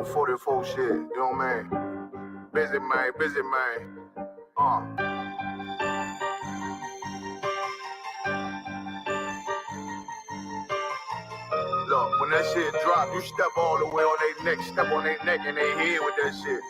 on 44 shit, you know what I mean? Busy man. Look, when that shit drop, you step all the way on their neck, step on their neck and they head with that shit.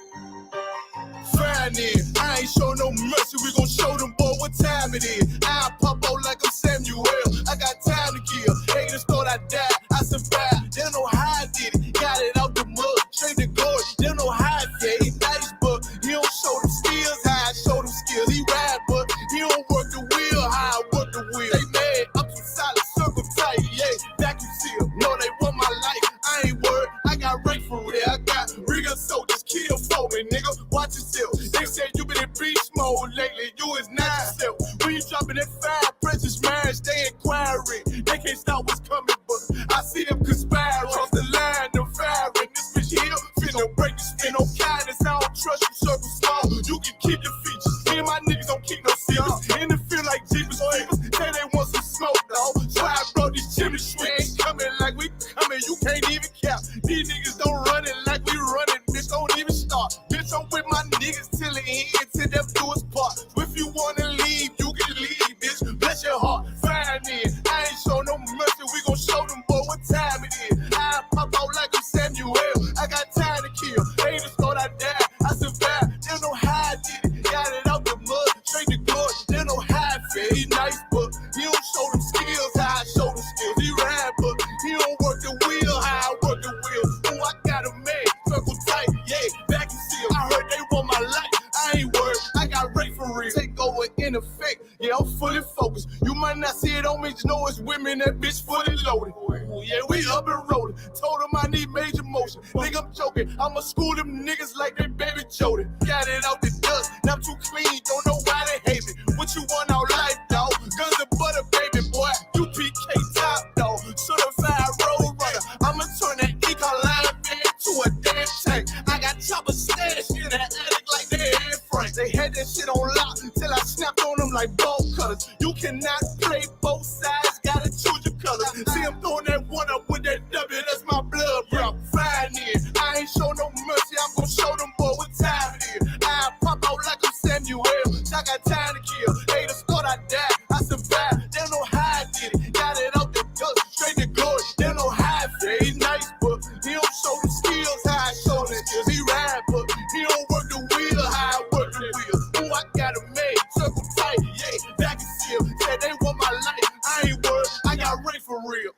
Fine then, I ain't show no mercy, we gon' show them boy what time it is. I pop out like I'm Samuel, I got time to kill. Haters thought I died, I survived. They don't know how I did it, got it out the mud, straight to glory. They don't know how I did it, nice, but he don't show them skills, how I show them skills. He ride, but he don't work the wheel, how I work the wheel. They mad, up some solid, circle tight, yeah, vacuum seal. No, they want my life, I ain't worried, I got right for it. I got real soldiers, kill for me, nigga, watch yourself. They said you been in beast mode lately, you is not yourself. When you dropping that fire, precious marriage, they inquiring. They can't stop what's coming, but I see them conspiring. Cross the line, them firing. This bitch here, finna break the spin. No kindness, I don't trust you, circle small. You can keep your features. Me and my niggas don't keep no secrets. In the field like Jeepers Creepers, say they want some smoke, dog. So I brought these chimney sweeps. Coming like we coming, you can't even cap. These niggas don't run it like we running, bitch, don't even start. Bitch, I'm with my niggas till the end, till them do us part. If you wanna leave, you can leave, bitch. Bless your heart, fine in. I ain't show no mercy, we gon' show them boy what time it is. I pop out like I'm Samuel, I got time to kill. Haters thought I died, I survived. They don't know how I did it, got it out the mud, straight to glory. They don't know how I feel. He nice, but he don't show them skills, how I show them skills. He ride, but he don't work the wheel, how I work the wheel. Ooh, I got a man, circle tight, yeah, back and seal. I heard they want my life, I ain't worried, I got rate for real. Take over in effect, yeah, I'm fully focused. You might not see it on me, just know it's women, that bitch fully loaded. Ooh, yeah, we up and rolling. Told them I need major motion. Think I'm joking, I'ma school them niggas like they baby Jody. Got it out the dust, now I'm too clean, don't know why they hate me. What you want out life, dog? Guns and butter, baby boy. UPK top, dog. Certified road runner. I'ma turn that Ecoline van to a damn tank. I got choppers stashed in the attic like they Anne Frank. They had that shit on lock till I snapped on them like bolt cutters. You cannot play both sides, gotta choose your colors. See, I'm throwing that one up with that W, that's my blood, bro. Fine in. I ain't show no mercy, I'm gonna show them boy what time it is. I pop out like I'm Samuel, I got time to kill. Haters thought I died, I survived. They don't know how I did it, got it out the dust, straight to glory. They don't know how I feel. He nice, but he don't show them skills, how I show them skills. He ride, but he don't work the wheel, how I work the wheel. Ooh, I got a man, circle tight, yeah, back and seal. Said they want my life, I ain't worried, I got Ray for real.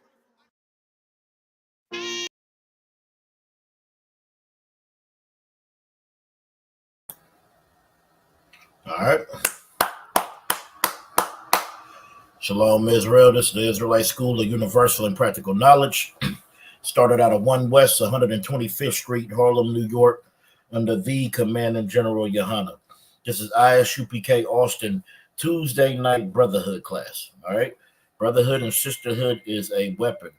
All right. Shalom, Israel. This is the Israelite School of Universal and Practical Knowledge. Started out of 1 West 125th Street, Harlem, New York, under the Commanding General Yohana. This is Isupk Austin Tuesday night Brotherhood class. All right. Brotherhood and sisterhood is a weapon.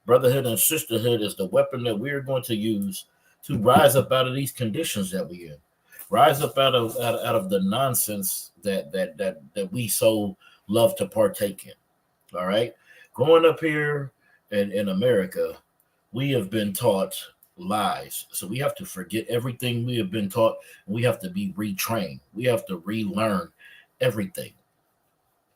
Brotherhood and sisterhood is the weapon that we're going to use to rise up out of these conditions that we're in. Rise up out of the nonsense that we so love to partake in. All right. Growing up here in America, we have been taught lies. So we have to forget everything we have been taught. And we have to be retrained. We have to relearn everything.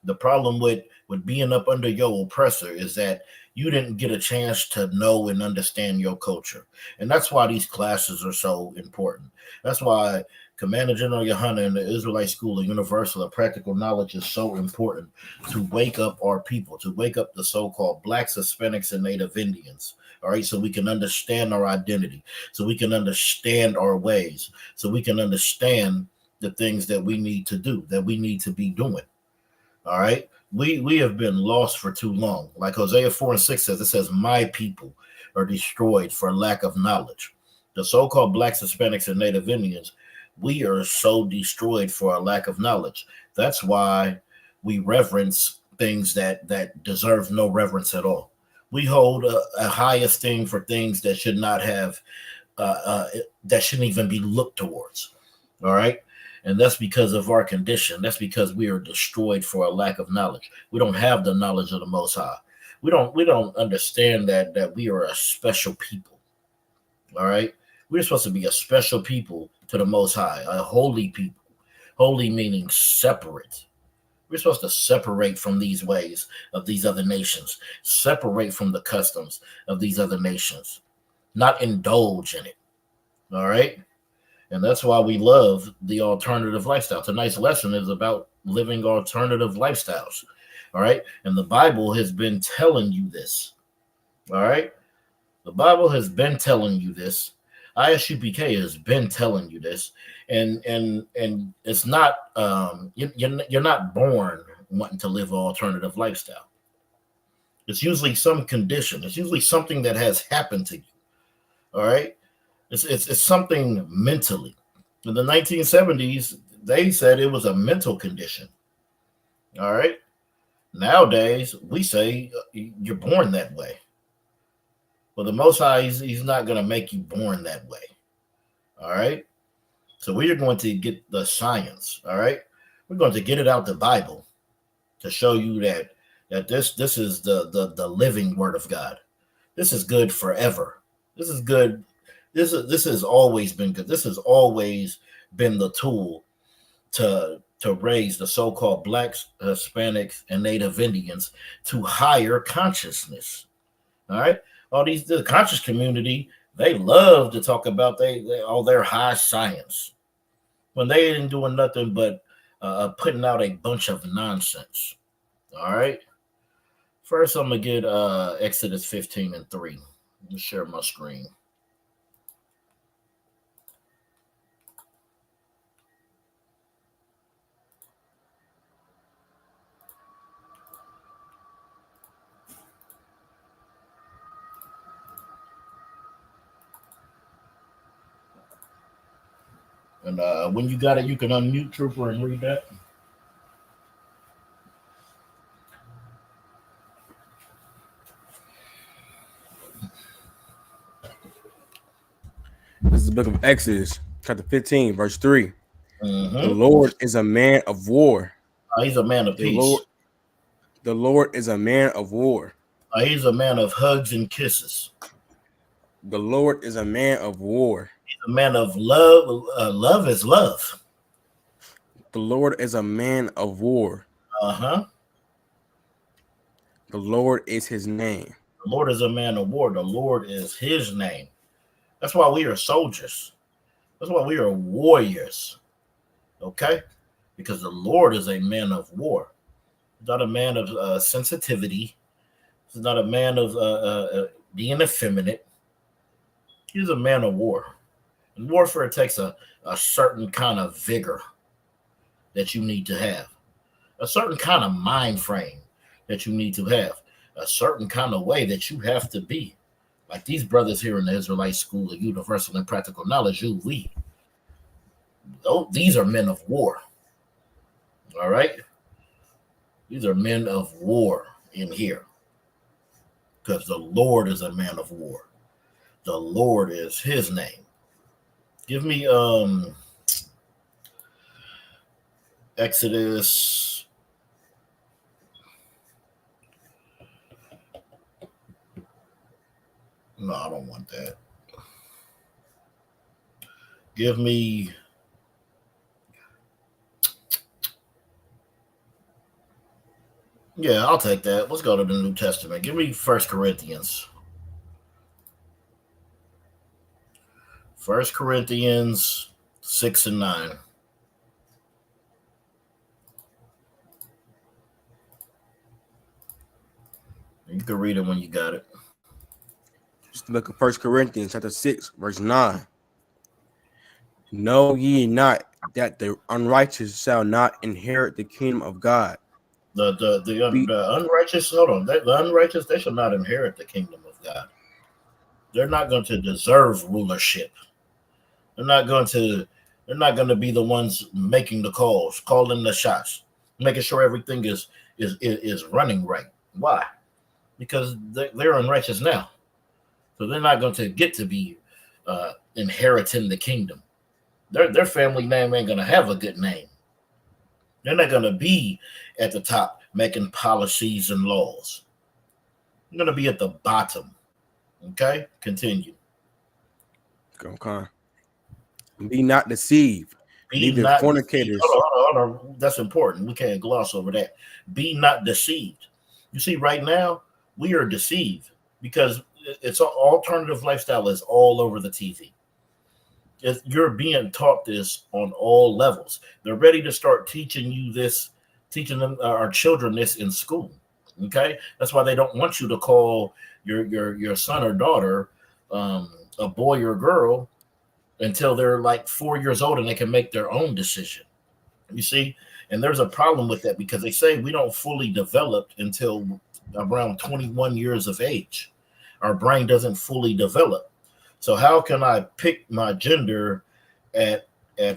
The problem with being up under your oppressor is that you didn't get a chance to know and understand your culture. And that's why these classes are so important. That's why Commander General Yohana and the Israelite School of Universal and Practical Knowledge is so important, to wake up our people, to wake up the so-called Blacks, Hispanics, and Native Indians. All right, so we can understand our identity, so we can understand our ways, so we can understand the things that we need to do, that we need to be doing. All right, we have been lost for too long. Like Hosea 4:6 says, it says, my people are destroyed for lack of knowledge. The so-called Blacks, Hispanics, and Native Indians, we are so destroyed for a lack of knowledge. That's why we reverence things that deserve no reverence at all. We hold a high esteem for things that should not have, that shouldn't even be looked towards. All right. And that's because of our condition. That's because we are destroyed for a lack of knowledge. We don't have the knowledge of the Most High. We don't understand that we are a special people. All right. We're supposed to be a special people to the Most High, a holy people. Holy meaning separate. We're supposed to separate from these ways of these other nations, separate from the customs of these other nations, not indulge in it. All right. And that's why we love the alternative lifestyle. Tonight's lesson is about living alternative lifestyles. All right. And the Bible has been telling you this. All right. The Bible has been telling you this. Isupk has been telling you this, and it's not you're not born wanting to live an alternative lifestyle. It's usually some condition. It's usually something that has happened to you. All right, it's something mentally. In the 1970s, they said it was a mental condition. All right. Nowadays, we say you're born that way. Well, the Most High, he's not going to make you born that way. All right. So we are going to get the science. All right. We're going to get it out the Bible to show you that this is the living word of God. This is good forever. This is good. This has always been good. This has always been the tool to raise the so-called blacks, Hispanics, and Native Indians to higher consciousness. All right. The conscious community, they love to talk about all their high science when they ain't doing nothing but putting out a bunch of nonsense. All right. First, I'm gonna get Exodus 15:3. Let me share my screen. And when you got it, you can unmute, Trooper, and read that. This is the book of Exodus, chapter 15, verse 3. Mm-hmm. The Lord is a man of war. He's a man of peace. The Lord is a man of war. He's a man of hugs and kisses. The Lord is a man of war. He's a man of love. Love is love. The Lord is a man of war. Uh-huh. The Lord is his name. The Lord is a man of war. The Lord is his name. That's why we are soldiers. That's why we are warriors. Okay? Because the Lord is a man of war. He's not a man of sensitivity. He's not a man of being effeminate. He's a man of war. And warfare takes a certain kind of vigor that you need to have, a certain kind of mind frame that you need to have, a certain kind of way that you have to be. Like these brothers here in the Israelite School of Universal and Practical Knowledge, these are men of war. All right? These are men of war in here. Because the Lord is a man of war. The Lord is his name. Give me Exodus. No, I don't want that. Give me I'll take that. Let's go to the New Testament. Give me 1 Corinthians. 1 Corinthians 6 and 9. You can read it when you got it. Just look at 1 Corinthians chapter 6, verse 9. Know ye not that the unrighteous shall not inherit the kingdom of God? The unrighteous, hold on. The unrighteous, they shall not inherit the kingdom of God. They're not going to deserve rulership. They're not going to be the ones making the calls, calling the shots, making sure everything is running right. Why? Because they're unrighteous now. So they're not going to get to be inheriting the kingdom. Their family name ain't going to have a good name. They're not going to be at the top making policies and laws. They're going to be at the bottom. Okay? Continue. Okay. Be not deceived, Be neither not deceived. fornicators. Hold on. That's important. We can't gloss over that. Be not deceived. You see, right now, we are deceived because it's an alternative lifestyle is all over the TV. You're being taught this on all levels. They're ready to start teaching you this, teaching them our children this in school. Okay, that's why they don't want you to call your son or daughter a boy or girl until they're like 4 years old and they can make their own decision. You see, and there's a problem with that because they say we don't fully develop until around 21 years of age. Our brain doesn't fully develop. So how can I pick my gender at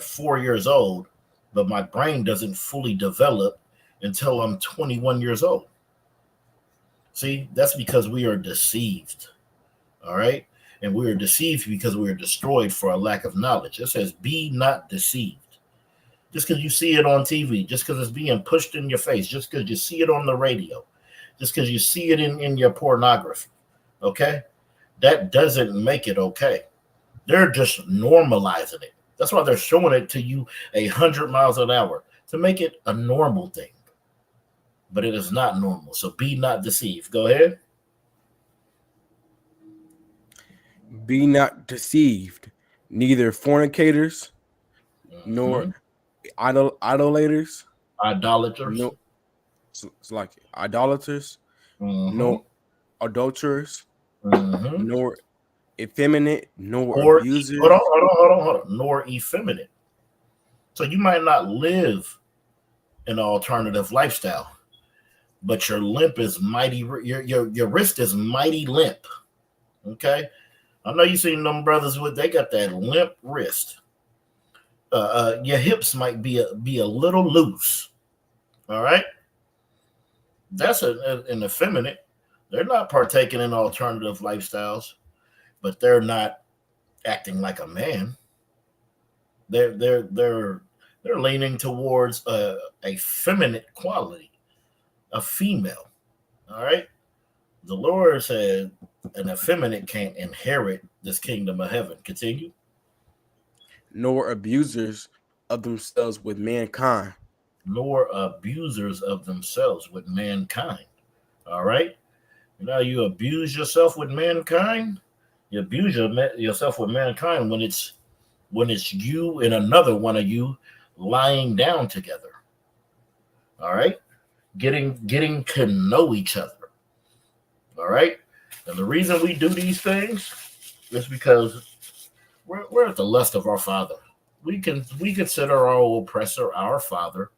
4 years old, but my brain doesn't fully develop until I'm 21 years old? See, that's because we are deceived. All right. And we are deceived because we are destroyed for a lack of knowledge. It says, be not deceived. Just because you see it on TV, just because it's being pushed in your face, just because you see it on the radio, just because you see it in your pornography. Okay. That doesn't make it okay. They're just normalizing it. That's why they're showing it to you 100 miles an hour to make it a normal thing. But it is not normal. So be not deceived. Go ahead. Be not deceived, neither fornicators, nor idolaters, Idolaters. no, it's like idolaters, nor adulterers, nor effeminate, nor abusers. Hold on. Nor effeminate. So you might not live an alternative lifestyle, but your limp is mighty. Your wrist is mighty limp. Okay, I know you seen them brothers they got that limp wrist. Your hips might be a little loose. All right, that's an effeminate. They're not partaking in alternative lifestyles, but they're not acting like a man. They're leaning towards a feminine quality, a female. All right. The Lord said an effeminate can't inherit this kingdom of heaven. Continue. Nor abusers of themselves with mankind. Nor abusers of themselves with mankind. All right. You know, you abuse yourself with mankind. You abuse yourself with mankind when it's you and another one of you lying down together. All right. Getting to know each other. All right. And the reason we do these things is because we're at the lust of our father. We consider our oppressor our father.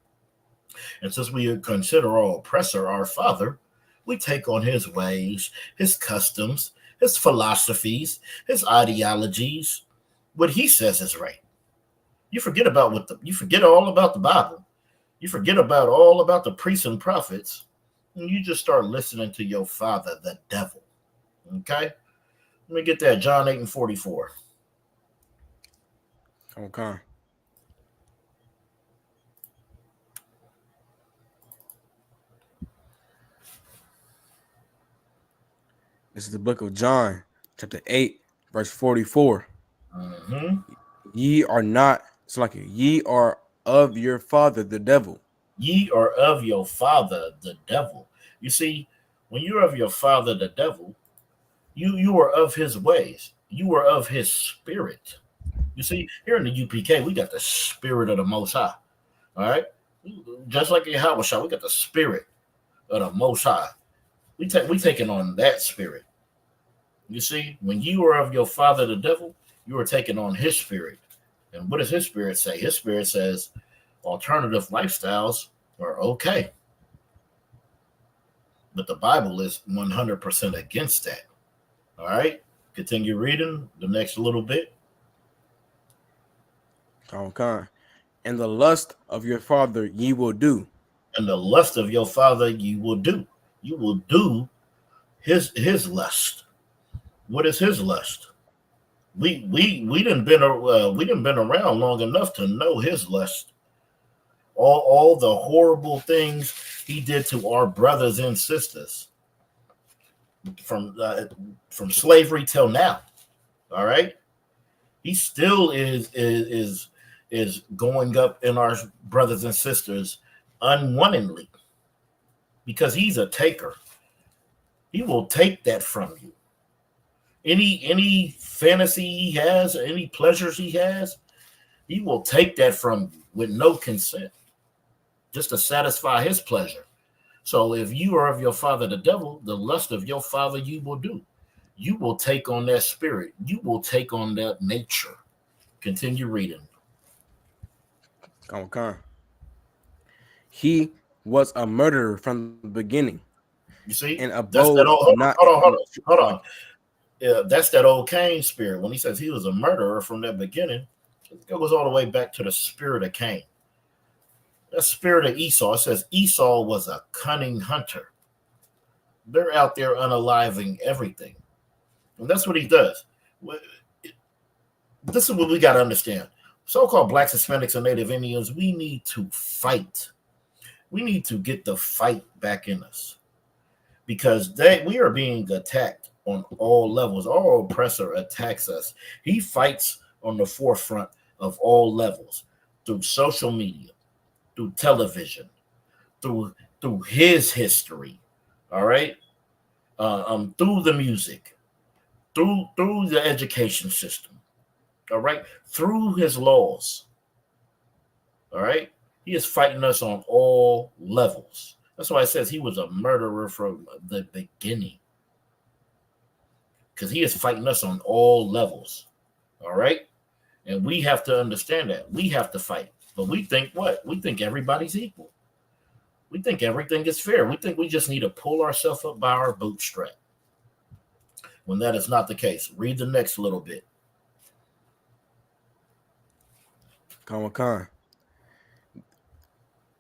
And since we consider our oppressor our father, we take on his ways, his customs, his philosophies, his ideologies, what he says is right. You forget all about the Bible. You forget all about the priests and prophets, and you just start listening to your father, the devil. Okay? Let me get that. John 8:44. Okay. This is the book of John, chapter 8, verse 44. Ye are not, it's like ye are of your father, the devil. Ye are of your father, the devil. You see, when you're of your father, the devil, you are of his ways. You are of his spirit. You see, here in the UPK, we got the spirit of the Most High. All right? Just like in Habasha, we got the spirit of the Most High. We taking on that spirit. You see, when you are of your father, the devil, you are taking on his spirit. And what does his spirit say? His spirit says alternative lifestyles are okay. But the Bible is 100% against that. All right? Continue reading the next little bit. Okay. And the lust of your father ye will do. And the lust of your father you will do. You will do his lust. What is his lust? We didn't been around long enough to know his lust. All the horrible things he did to our brothers and sisters from slavery till now. All right, He still is going up in our brothers and sisters unwittingly because he's a taker. He will take that from you. Any fantasy he has, any pleasures he has, he will take that from you with no consent, just to satisfy his pleasure. So if you are of your father the devil, the lust of your father you will do. You will take on that spirit. You will take on that nature. Continue reading. Come. He was a murderer from the beginning. You see, And that's that abode old. not Hold on. Yeah, that's that old Cain spirit. When he says he was a murderer from the beginning, it goes all the way back to the spirit of Cain. That spirit of Esau. It says Esau was a cunning hunter. They're out there unaliving everything, and that's what he does. This is what we got to understand. So-called blacks, Hispanics, and Native Indians, we need to fight. We need to get the fight back in us because we are being attacked on all levels. Our oppressor attacks us. He fights on the forefront of all levels through social media, through television, through his history. All right, through the music, through the education system. All right, through his laws. All right, he is fighting us on all levels. That's why it says he was a murderer from the beginning. Because he is fighting us on all levels. All right? And we have to understand that. We have to fight. But we think what? We think everybody's equal. We think everything is fair. We think we just need to pull ourselves up by our bootstrap. When that is not the case. Read the next little bit. Come.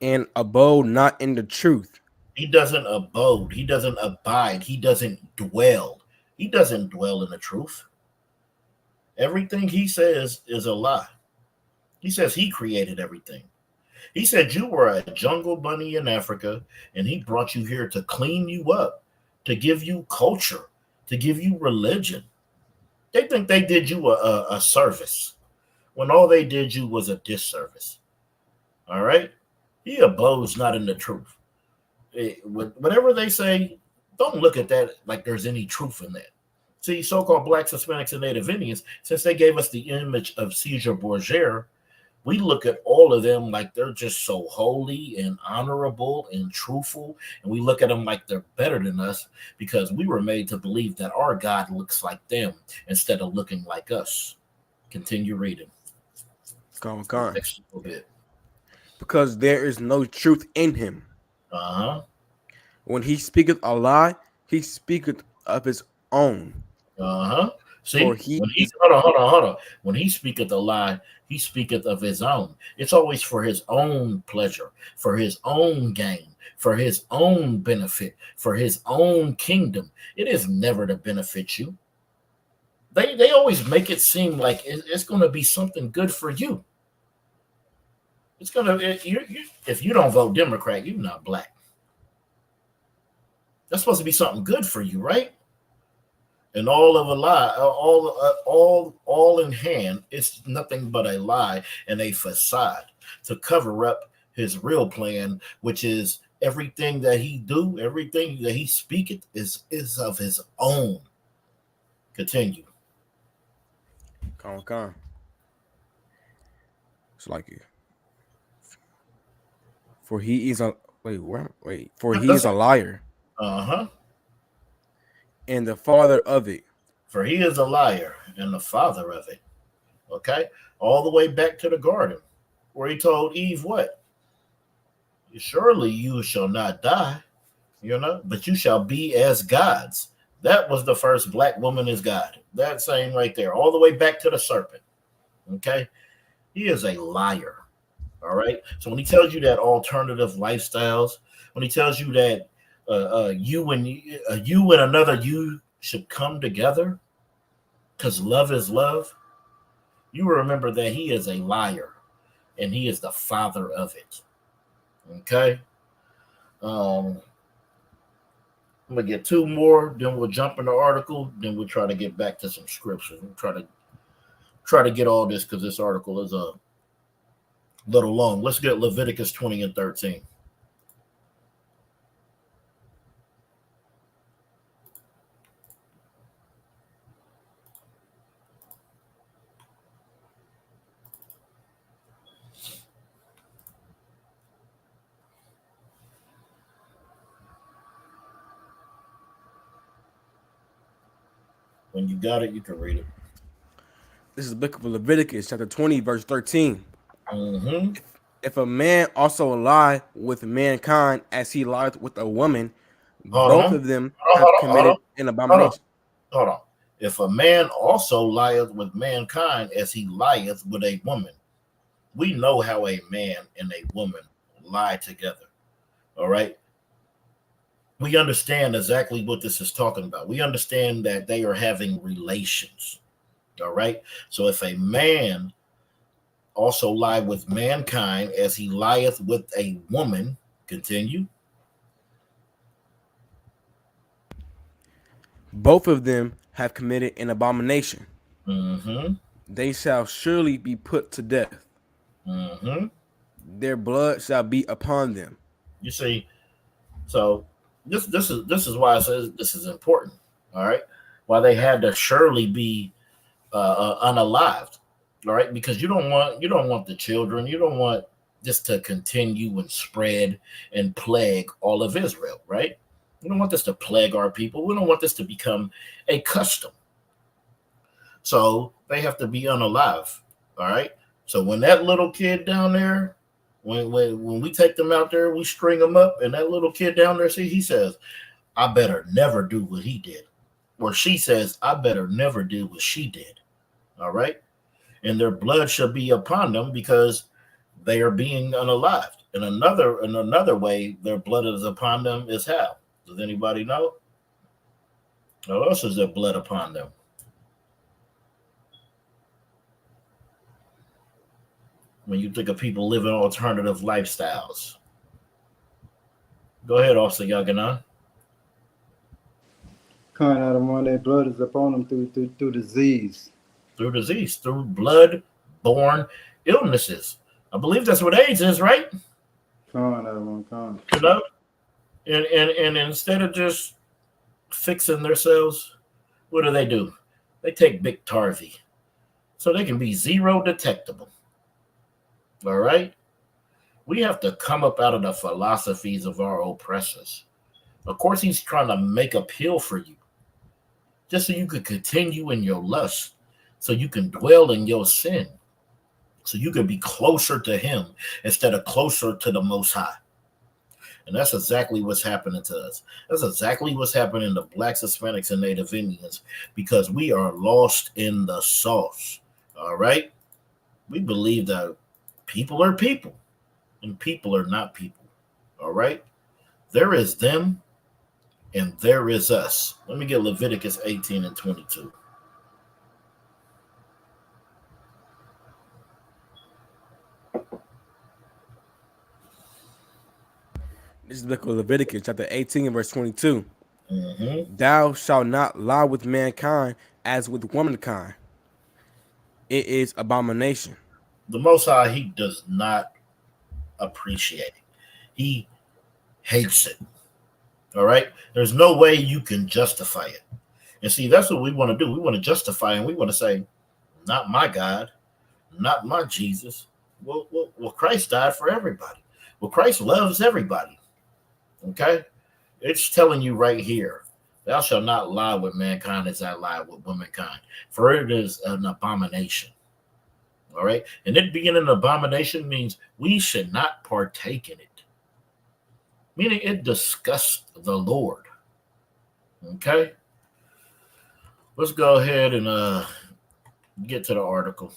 And abode not in the truth. He doesn't abode. He doesn't abide. He doesn't dwell. He doesn't dwell in the truth. Everything he says is a lie. He says he created everything. He said you were a jungle bunny in Africa, and he brought you here to clean you up, to give you culture, to give you religion. They think they did you a service when all they did you was a disservice. All right? He abodes not in the truth. Whatever they say, don't look at that like there's any truth in that. See, so-called blacks, Hispanics, and Native Indians, since they gave us the image of Caesar Borgia, we look at all of them like they're just so holy and honorable and truthful, and we look at them like they're better than us because we were made to believe that our God looks like them instead of looking like us. Continue reading. Come. Next little bit. Because there is no truth in him. Uh-huh. When he speaketh a lie, he speaketh of his own. Uh-huh. See, For he when he is hold on. When he speaketh a lie, he speaketh of his own. It's always for his own pleasure, for his own gain, for his own benefit, for his own kingdom. It is never to benefit you. They always make it seem like it's going to be something good for you. It's gonna if you don't vote Democrat, you're not black. That's supposed to be something good for you, right? And all of a lie, all in hand, it's nothing but a lie and a facade to cover up his real plan, which is everything that he do, everything that he speaketh is of his own. Continue. Come. It's like you. For he is a wait. For he is a liar. Uh-huh. And the father of it. For he is a liar and the father of it. Okay? All the way back to the garden where he told Eve what? Surely you shall not die, but you shall be as gods. That was the first black woman as God. That saying right there, all the way back to the serpent. Okay? He is a liar. All right. So when he tells you that alternative lifestyles, when he tells you that you and another you should come together because love is love, you remember that he is a liar and he is the father of it. Okay. I'm gonna get two more, then we'll jump in the article, then we'll try to get back to some scripture. We'll try to try to get all this because this article is a little long. Let's get Leviticus 20 and 13. When you got it, you can read it. This is the book of Leviticus, chapter 20, verse 13. Mm-hmm. If a man also lie with mankind as he lieth with a woman, Hold both on. of them Hold have on, committed an abomination. Hold on. If a man also lieth with mankind as he lieth with a woman, we know how a man and a woman lie together. All right. We understand exactly what this is talking about. We understand that they are having relations. All right. So if a man also lie with mankind as he lieth with a woman, continue. Both of them have committed an abomination. Mm-hmm. They shall surely be put to death. Mm-hmm. Their blood shall be upon them. You see, so this is why I says this is important. All right. Why they had to surely be unalived. All right, because you don't want the children, you don't want this to continue and spread and plague all of Israel, right? We don't want this to plague our people. We don't want this to become a custom. So they have to be unalive. All right. So when that little kid down there, when we take them out there, we string them up, and that little kid down there, see, he says, I better never do what he did. Or she says, I better never do what she did. All right. And their blood shall be upon them because they are being unalived. And another way their blood is upon them is how? Does anybody know? How else is their blood upon them? When you think of people living alternative lifestyles. Go ahead, Officer Yaganan. Coming out of one, their blood is upon them through disease. Through disease, through blood-borne illnesses. I believe that's what AIDS is, right? Coming out of one, You know? And instead of just fixing themselves, what do? They take Big Tarvy so they can be zero detectable. All right? We have to come up out of the philosophies of our oppressors. Of course, he's trying to make a pill for you just so you could continue in your lust, so you can dwell in your sin, so you can be closer to him instead of closer to the Most High. And that's exactly what's happening to us. That's exactly what's happening to Blacks, Hispanics, and Native Indians, because we are lost in the sauce. All right? We believe that people are people and people are not people. All right? There is them and there is us. Let me get Leviticus 18 and 22. This is the book of Leviticus, chapter 18, verse 22. Mm-hmm. Thou shalt not lie with mankind as with womankind. It is abomination. The Most High, he does not appreciate it. He hates it. All right? There's no way you can justify it. And see, that's what we want to do. We want to justify, and we want to say, not my God, not my Jesus. Well, Christ died for everybody. Well, Christ loves everybody. Okay? It's telling you right here, thou shalt not lie with mankind as I lie with womankind, for it is an abomination. All right? And it being an abomination means we should not partake in it, meaning it disgusts the Lord. Okay? Let's go ahead and get to the article.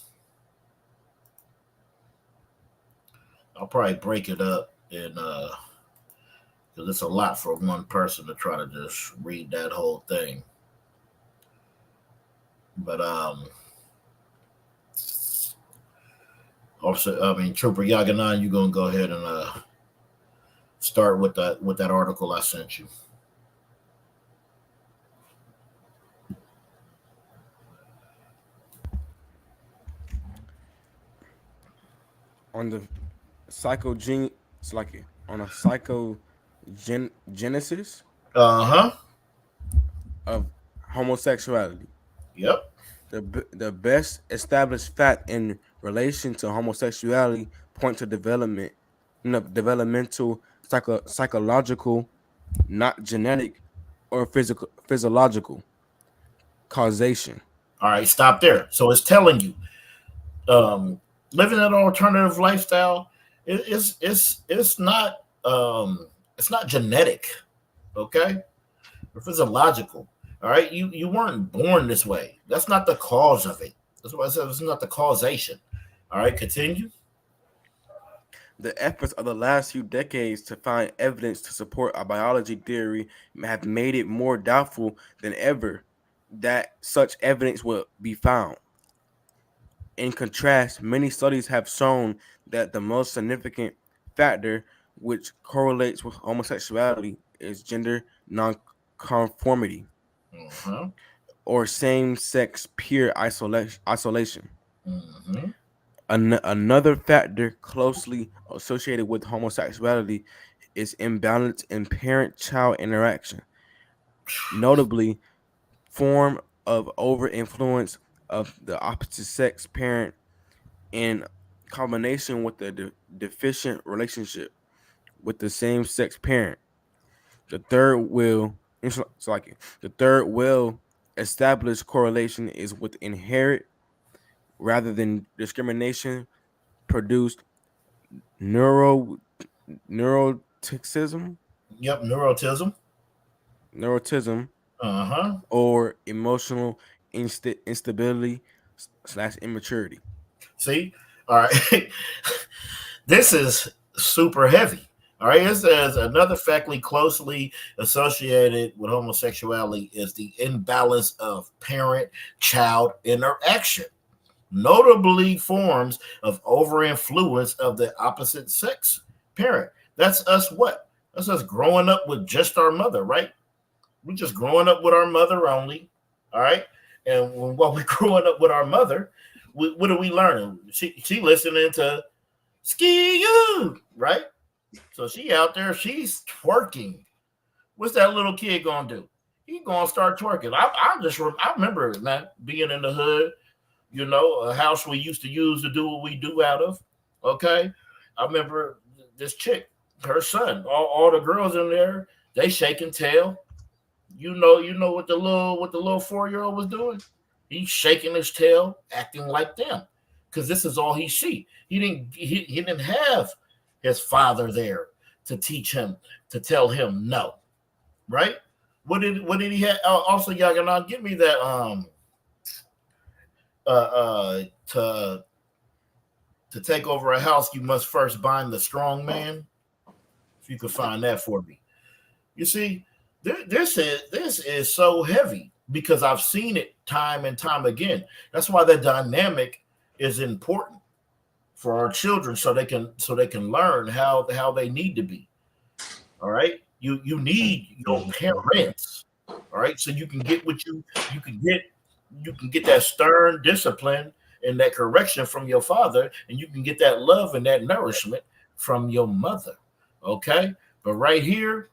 I'll probably break it up and because it's a lot for one person to try to just read that whole thing. But Trooper Yaganan, you're gonna go ahead and start with that article I sent you. on the psychogen, it's like on a psychogenesis Uh-huh. of homosexuality. Yep. The best established fact in relation to homosexuality point to development, developmental, psychological, not genetic or physiological causation. All right, stop there. So it's telling you, um, living an alternative lifestyle it's not genetic, okay, or physiological. All right, you weren't born this way. That's not the cause of it. That's why I said it's not the causation. All right, continue. The efforts of the last few decades to find evidence to support a biology theory have made it more doubtful than ever that such evidence will be found. In contrast, many studies have shown that the most significant factor which correlates with homosexuality is gender nonconformity Uh-huh. or same-sex peer isolation. Uh-huh. Another factor closely associated with homosexuality is imbalance in parent-child interaction, notably form of over-influence of the opposite sex parent in combination with the deficient relationship with the same sex parent. The third will it's like the third well established correlation is with inherent rather than discrimination produced neuro neuroticism Yep, neurotism. neurotism Uh-huh. or emotional instability slash immaturity. See? All right. This is super heavy. All right. It says another factor closely associated with homosexuality is the imbalance of parent child interaction, notably forms of over influence of the opposite sex parent. That's us what? That's us growing up with just our mother, right? We're just growing up with our mother only. All right. And while we're growing up with our mother, what are we learning? She listening to ski you, right? So she out there, she's twerking. What's that little kid gonna do? He gonna start twerking. I remember, man, being in the hood, a house we used to use to do what we do out of. Okay, I remember this chick, her son, all the girls in there, they shaking tail. You know what the little 4-year-old was doing? He's shaking his tail, acting like them, because this is all he see. He didn't have his father there to teach him, to tell him no, right? What did he have? Also, y'all gonna give me that to take over a house, you must first bind the strong man. If you could find that for me. You see, this is so heavy because I've seen it time and time again. That's why the dynamic is important for our children, so they can learn how they need to be. All right, you need your parents. All right, so you can get what you can get. You can get that stern discipline and that correction from your father, and you can get that love and that nourishment from your mother. Okay, but right here,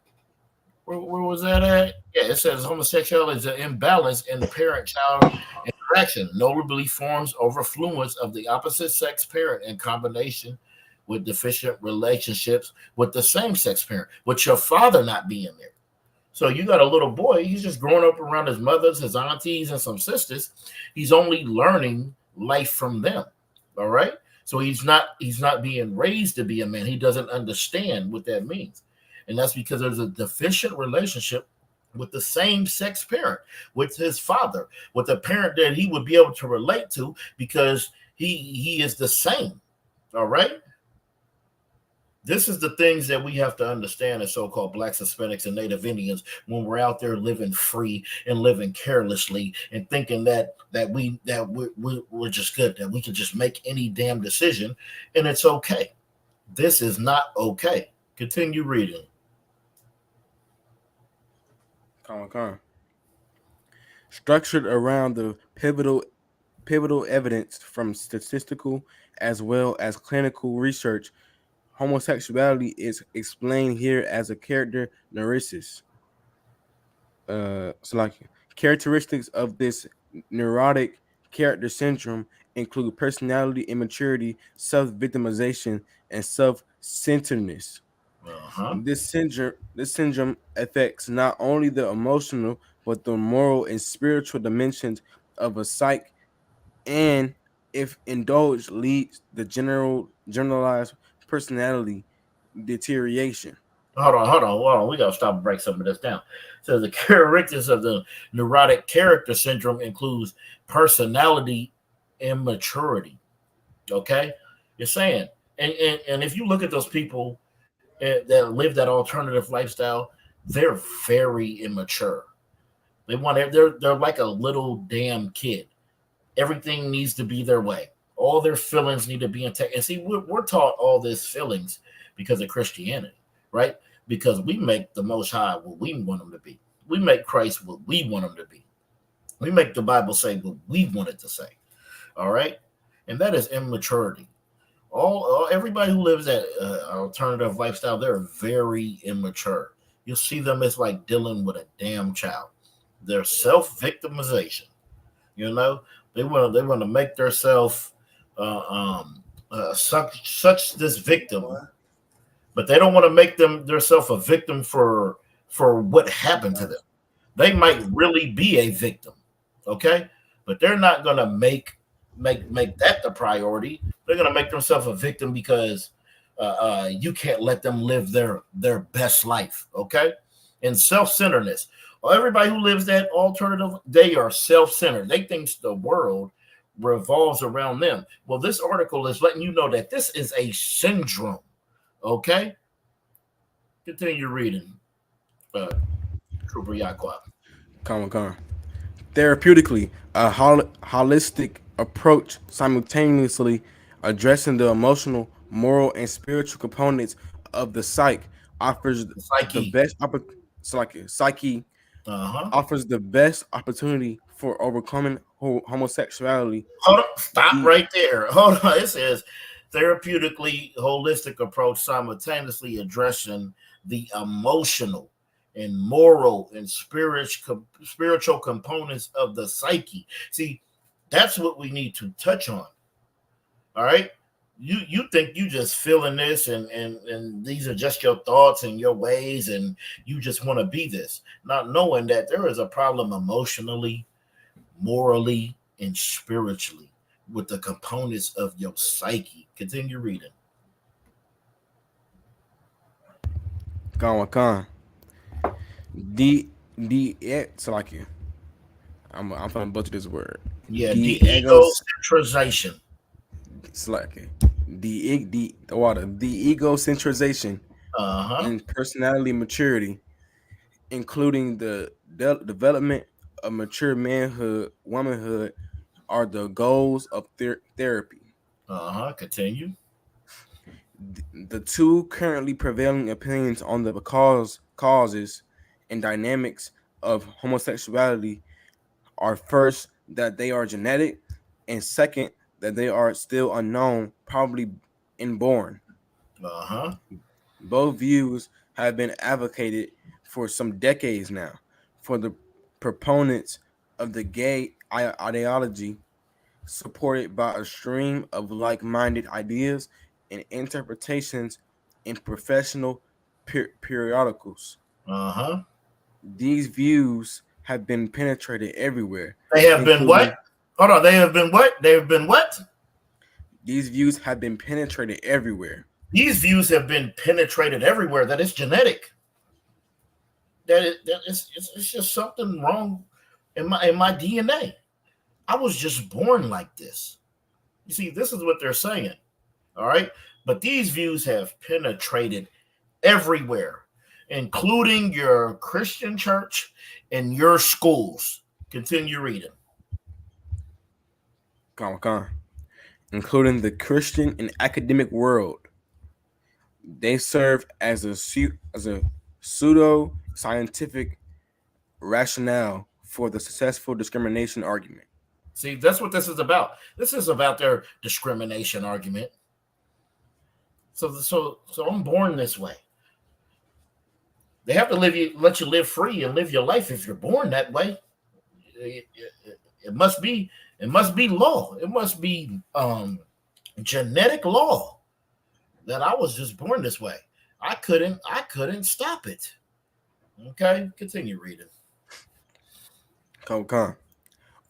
where was that at? Yeah, it says homosexuality is an imbalance in the parent-child interaction, notably forms overfluence of the opposite sex parent in combination with deficient relationships with the same-sex parent, with your father not being there. So you got a little boy, he's just growing up around his mothers, his aunties, and some sisters. He's only learning life from them. All right. So he's not being raised to be a man. He doesn't understand what that means. And that's because there's a deficient relationship with the same sex parent, with his father, with a parent that he would be able to relate to because he is the same. All right. This is the things that we have to understand as so-called Blacks, Hispanics, and Native Indians when we're out there living free and living carelessly and thinking that we're just good, that we can just make any damn decision and it's okay. This is not okay. Continue reading. Structured around the pivotal pivotal evidence from statistical as well as clinical research. Homosexuality is explained here as a character neurosis. So like characteristics of this neurotic character syndrome include personality immaturity, self-victimization, and self-centeredness. Uh-huh. This syndrome affects not only the emotional but the moral and spiritual dimensions of a psyche, and if indulged, leads the generalized personality deterioration. Hold on. We gotta stop and break some of this down. So the characteristics of the neurotic character syndrome includes personality immaturity. Okay, you're saying, and if you look at those people that live that alternative lifestyle, they're very immature. They're like a little damn kid. Everything needs to be their way. All their feelings need to be intact. And see, we're taught all these feelings because of Christianity, right? Because we make the Most High what we want him to be. We make Christ what we want him to be. We make the Bible say what we want it to say. All right, and that is immaturity. All everybody who lives that alternative lifestyle, they're very immature. You'll see them as like dealing with a damn child. Their self victimization. You know, they want to make themselves such this victim, but they don't want to make themselves a victim for what happened to them. They might really be a victim, okay, but they're not gonna make that the priority. They're gonna make themselves a victim because you can't let them live their best life, okay? And self-centeredness. Well, everybody who lives that alternative, they are self-centered. They think the world revolves around them. Well, this article is letting you know that this is a syndrome, okay? Continue reading, Trooper Yaqua. Come. Therapeutically, a holistic approach simultaneously addressing the emotional, moral, and spiritual components of the offers the Psyche. best psyche Uh-huh. offers the best opportunity for overcoming homosexuality. Hold on. Stop The right there. Hold on. It says therapeutically holistic approach simultaneously addressing the emotional and moral and spiritual components of the psyche. See, that's what we need to touch on. All right. You think you just feeling this and these are just your thoughts and your ways and you just want to be this, not knowing that there is a problem emotionally, morally, and spiritually with the components of your psyche. Continue reading. Con. So like I'm gonna butcher this word. Yeah, The the egos egocentrization. Slack. The egocentrization Uh-huh. and personality maturity, including the development of mature manhood, womanhood, are the goals of therapy. Uh-huh. Continue. The two currently prevailing opinions on the causes and dynamics of homosexuality are first that they are genetic, and second that they are still unknown, probably inborn. Uh-huh. Both views have been advocated for some decades now. For the proponents of the gay ideology, supported by a stream of like minded ideas and interpretations in professional periodicals. Uh-huh. These views have been penetrated everywhere, They have been what? including Hold on. They have been what? They have been what? these views have been penetrated everywhere. These views have been penetrated everywhere. That is genetic. It's just something wrong in my DNA. I was just born like this. You see, this is what they're saying. All right. But these views have penetrated everywhere, including your Christian church and your schools. Continue reading. Con, including the Christian and academic world. They serve as a pseudo scientific rationale for the successful discrimination argument. See, that's what this is about. This is about their discrimination argument. So I'm born this way. They have to let you live free and live your life if you're born that way. It must be law. It must be genetic law that I was just born this way. I couldn't stop it. Okay, continue reading. Come.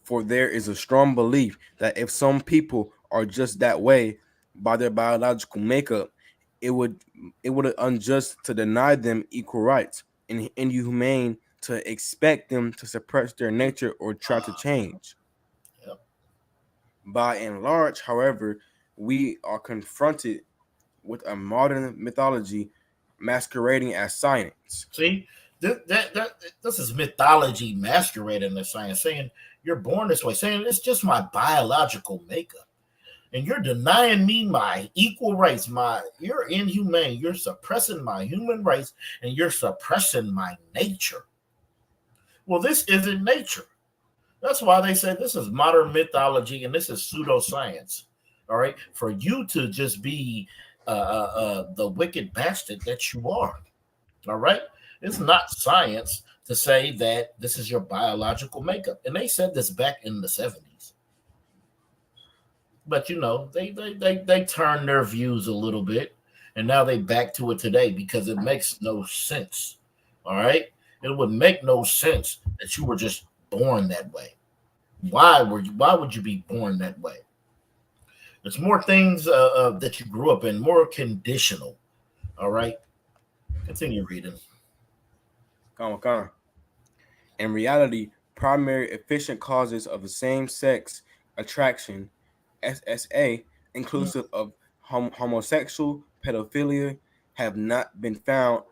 For there is a strong belief that if some people are just that way by their biological makeup, it would unjust to deny them equal rights and inhumane to expect them to suppress their nature or try to change. Yep. By and large, however, we are confronted with a modern mythology masquerading as science. See, this is mythology masquerading as science, saying you're born this way, saying it's just my biological makeup. And you're denying me my equal rights. You're inhumane. You're suppressing my human rights, and you're suppressing my nature. Well, this isn't nature. That's why they say this is modern mythology and this is pseudoscience. All right, for you to just be the wicked bastard that you are. All right, it's not science to say that this is your biological makeup, and they said this back in the 70s. But they turned their views a little bit, and now they back to it today because it makes no sense. All right, it would make no sense that you were just born that way. Why would you be born that way? There's more things that you grew up in, more conditional. All right, continue reading. Come. In reality, primary efficient causes of the same-sex attraction, SSA, inclusive of homosexual pedophilia, have not been found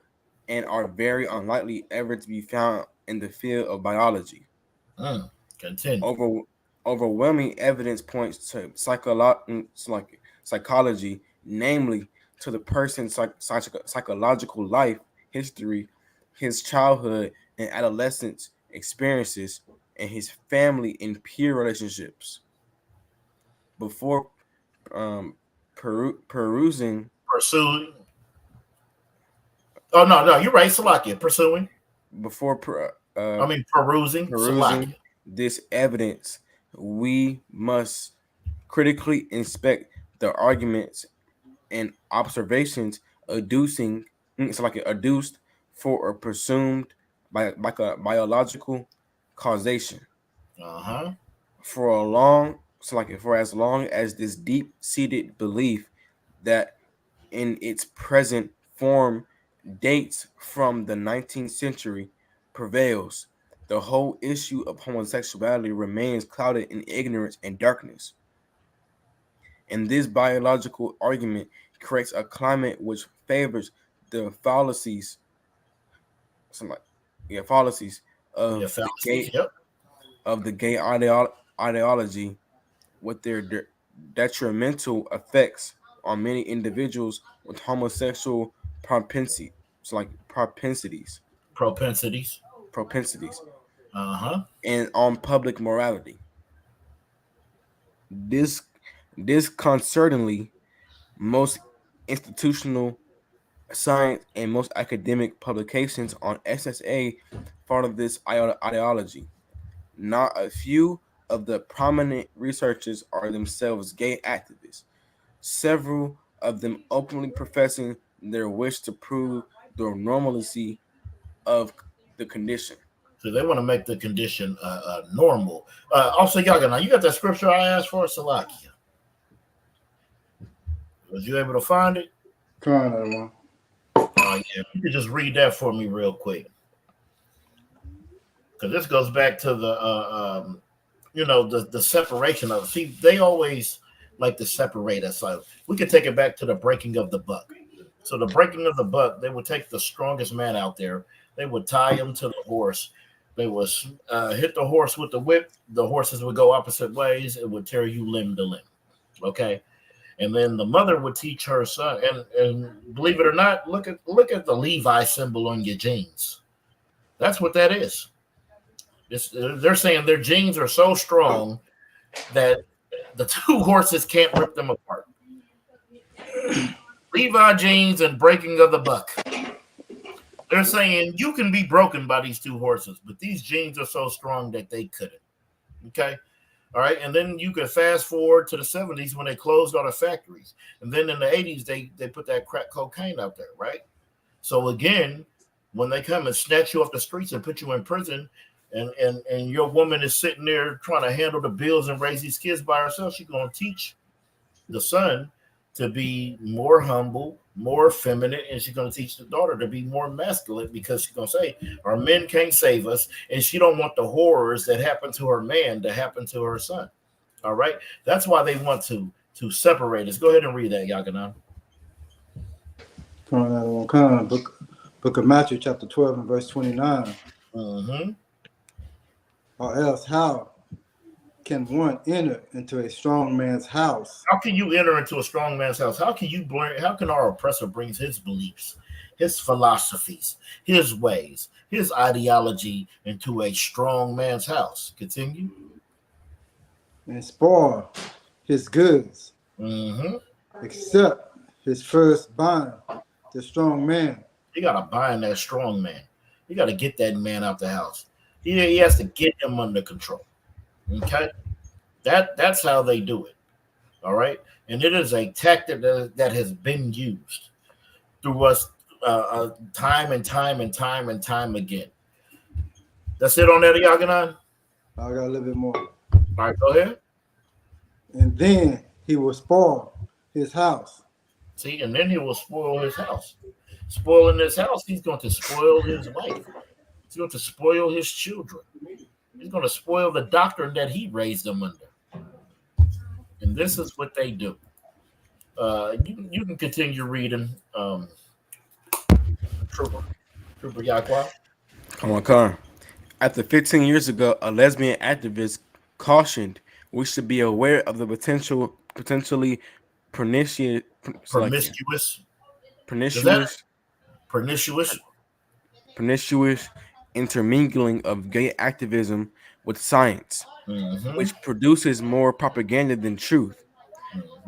and are very unlikely ever to be found in the field of biology. Continue. Overwhelming evidence points to psychology, namely to the person's psychological life history, his childhood and adolescence experiences, and his family and peer relationships. Before pursuing. Oh no, you're right, Salakia. Pursuing. Before perusing Salakia. This evidence, we must critically inspect the arguments and observations adduced for a presumed biological causation. For as long as this deep-seated belief that in its present form dates from the 19th century prevails, the whole issue of homosexuality remains clouded in ignorance and darkness. And this biological argument creates a climate which favors the fallacies of the gay ideology, with their detrimental effects on many individuals with homosexual propensities. And on public morality. Disconcertingly, most institutional science and most academic publications on SSA follow this ideology. Not a few of the prominent researchers are themselves gay activists, several of them openly professing their wish to prove the normalcy of the condition. So they want to make the condition normal. Also, Yaga, now you got that scripture I asked for, Salakia. Was you able to find it? One. Yeah, you could just read that for me real quick, because this goes back to the the separation of. See, they always like to separate us. So we could take it back to the breaking of the buck. So the breaking of the buck, they would take the strongest man out there. They would tie him to the horse. They would hit the horse with the whip. The horses would go opposite ways. It would tear you limb to limb. Okay. And then the mother would teach her son. And believe it or not, look at the Levi symbol on your jeans. That's what that is. They're saying their genes are so strong that the two horses can't rip them apart. Levi jeans and breaking of the buck. They're saying you can be broken by these two horses, but these genes are so strong that they couldn't. Okay. All right. And then you could fast forward to the 70s when they closed all the factories. And then in the 80s, they put that crack cocaine out there. Right. So again, when they come and snatch you off the streets and put you in prison, and your woman is sitting there trying to handle the bills and raise these kids by herself, she's going to teach the son to be more humble, more feminine, and she's going to teach the daughter to be more masculine, because she's going to say our men can't save us, and she don't want the horrors that happen to her man to happen to her son. All right, that's why they want to separate us. Go ahead and read that, Yaganan. Book of Matthew, chapter 12 and verse 29. Mm-hmm. Or else, how can one enter into a strong man's house? How can you enter into a strong man's house? How can our oppressor bring his beliefs, his philosophies, his ways, his ideology into a strong man's house? Continue. And spoil his goods, except his first bind the strong man. You got to bind that strong man. You got to get that man out the house. He has to get him under control. Okay, that's how they do it. All right, and it is a tactic that has been used through us time and time again. That's it on that, Yaganan? I got a little bit more. All right, go ahead. And then he will spoil his house. See, and then he will spoil his house. Spoiling his house, he's going to spoil his wife. He's going to spoil his children. He's going to spoil the doctrine that he raised them under. And this is what they do. You can continue reading. Trooper Yaqua. Come on, Car. After 15 years ago, a lesbian activist cautioned we should be aware of the potentially pernicious intermingling of gay activism with science, which produces more propaganda than truth.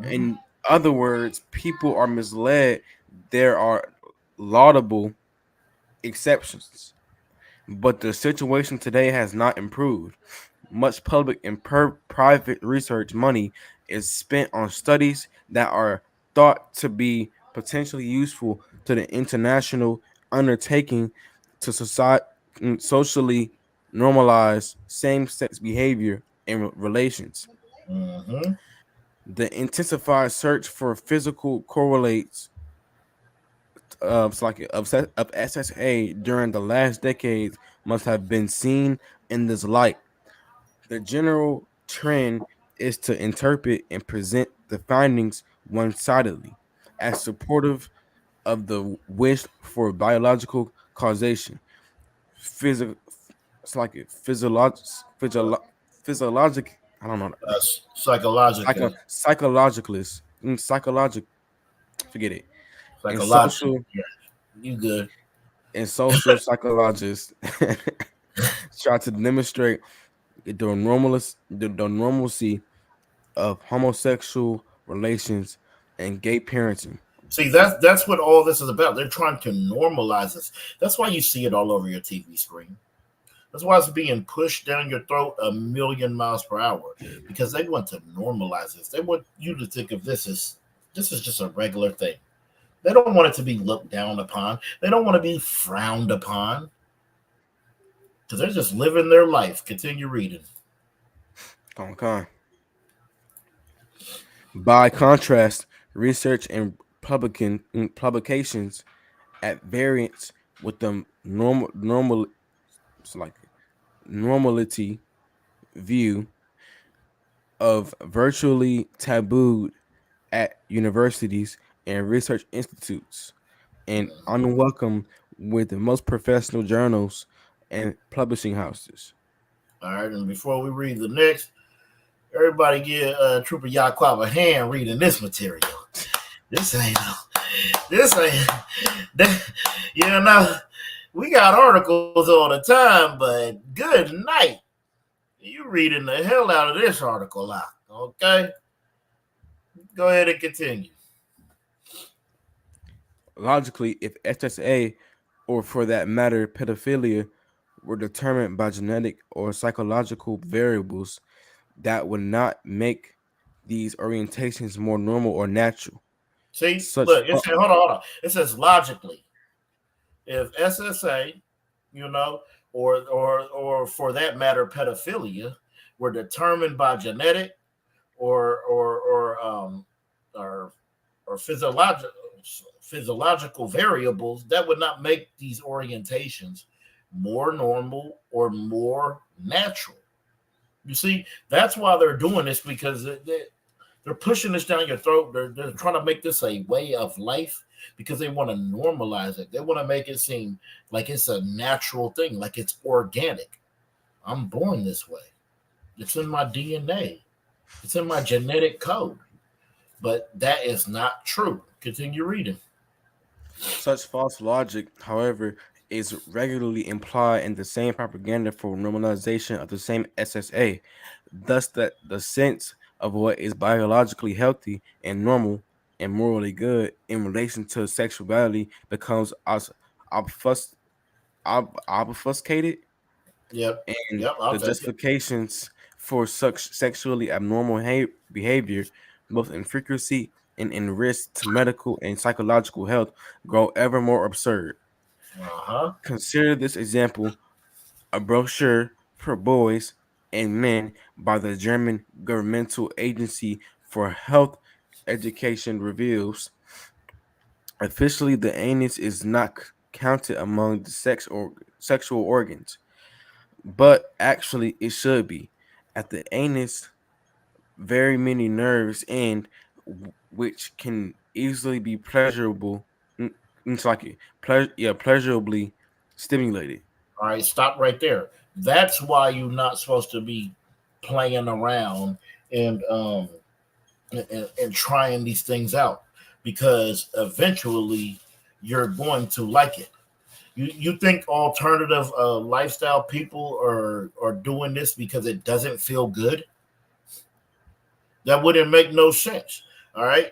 In other words, people are misled. There are laudable exceptions, but the situation today has not improved. Much public and private research money is spent on studies that are thought to be potentially useful to the international undertaking to socially normalize same-sex behavior and relations. The intensified search for physical correlates of SSA during the last decades must have been seen in this light. The general trend is to interpret and present the findings one-sidedly as supportive of the wish for biological causation. Physiologic. I don't know. Psychologicalist. Forget it. Psychological. You good. And social psychologists try to demonstrate the normalcy of homosexual relations and gay parenting. See, that's what all this is about. They're trying to normalize this. That's why you see it all over your TV screen. That's why it's being pushed down your throat 1,000,000 miles per hour, because they want to normalize this. They want you to think of this is just a regular thing. They don't want it to be looked down upon. They don't want to be frowned upon, because they're just living their life. Continue reading. Okay. By contrast, research and publications at variance with the normality view of virtually tabooed at universities and research institutes, and unwelcome with the most professional journals and publishing houses. All right, and before we read the next, everybody give Trooper Yaqua a hand reading this material. This ain't, we got articles all the time, but good night. You reading the hell out of this article out, okay? Go ahead and continue. Logically, if SSA, or for that matter, pedophilia, were determined by genetic or psychological variables, that would not make these orientations more normal or natural. See, Such look, it says, hold on. It says logically, if SSA, or for that matter, pedophilia, were determined by genetic or physiological variables, that would not make these orientations more normal or more natural. You see, that's why they're doing this, because they're pushing this down your throat. They're trying to make this a way of life because they want to normalize it. They want to make it seem like it's a natural thing, like it's organic. I'm born this way. It's in my DNA. It's in my genetic code. But that is not true. Continue reading. Such false logic, however, is regularly implied in the same propaganda for normalization of the same SSA, thus that the sense of what is biologically healthy and normal and morally good in relation to sexuality becomes obfus- obfuscated, Yep. and Yep. I'll the take it. justifications for such sexually abnormal behavior, both in frequency and in risk to medical and psychological health, grow ever more absurd. Uh-huh. Consider this example: a brochure for boys and men by the German governmental agency for health education reveals officially the anus is not counted among the sexual organs, but actually it should be. At the anus, very many nerves and which can easily be pleasurable. It's like pleasurably stimulated. All right, stop right there. That's why you're not supposed to be playing around and and trying these things out, because eventually you're going to like it. You think alternative lifestyle people are doing this because it doesn't feel good? That wouldn't make no sense. All right.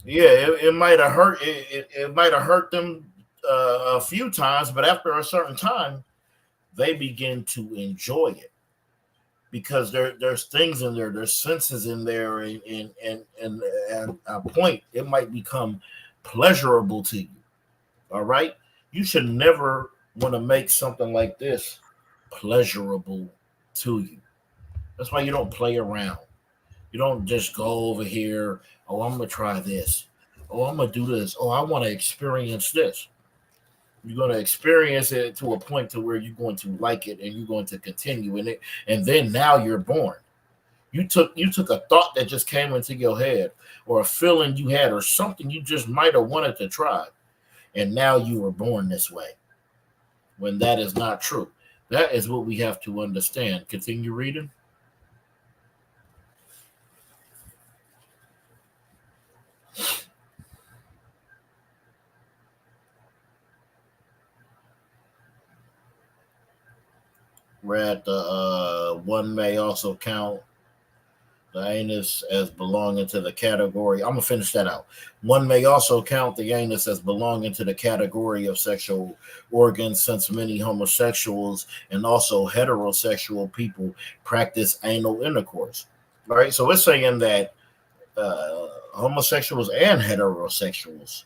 Yeah, it might have hurt. It might have hurt them a few times, but after a certain time, they begin to enjoy it, because there's things in there, there's senses in there, and at a point it might become pleasurable to you. All right, you should never want to make something like this pleasurable to you. That's why you don't play around. You don't just go over here. Oh, I'm gonna try this. Oh, I'm gonna do this. Oh, I want to experience this. You're going to experience it to a point to where you're going to like it and you're going to continue in it, and then now you're born. You took a thought that just came into your head, or a feeling you had, or something you just might have wanted to try, and now you were born this way, when that is not true. That is what we have to understand. Continue reading. We're at the one may also count the anus as belonging to the category. I'm gonna finish that out. One may also count the anus as belonging to the category of sexual organs, since many homosexuals and also heterosexual people practice anal intercourse. All right, so it's saying that homosexuals and heterosexuals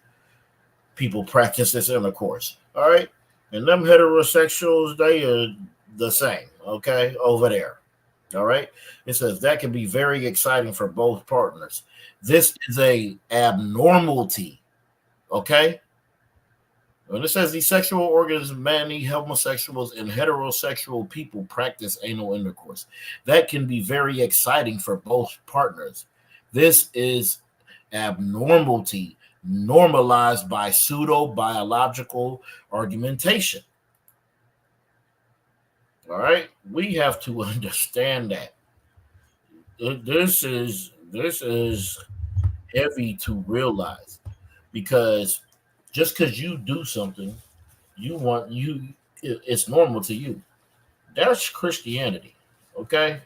people practice this intercourse. All right, and them heterosexuals, they are the same. Okay, over there. All right. It says that can be very exciting for both partners. This is a abnormality. Okay. When it says these sexual organs, many homosexuals and heterosexual people practice anal intercourse. That can be very exciting for both partners. This is abnormality normalized by pseudo biological argumentation. All right. We have to understand that. This is heavy to realize, because just because you do something, it's normal to you. That's Christianity. Okay,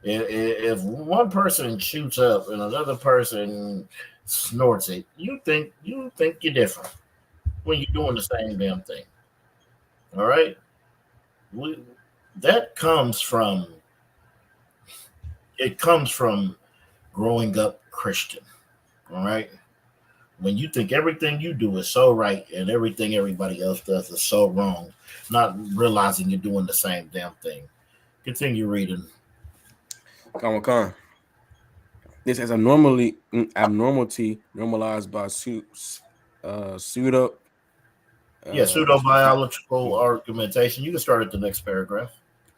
if one person shoots up and another person snorts it, you think you're different when you're doing the same damn thing. All right, we, that comes from growing up Christian. All right, when you think everything you do is so right and everything everybody else does is so wrong, not realizing you're doing the same damn thing. Continue reading. Con. This is abnormality normalized by pseudo Yeah, pseudo fa- biological argumentation. You can start at the next paragraph.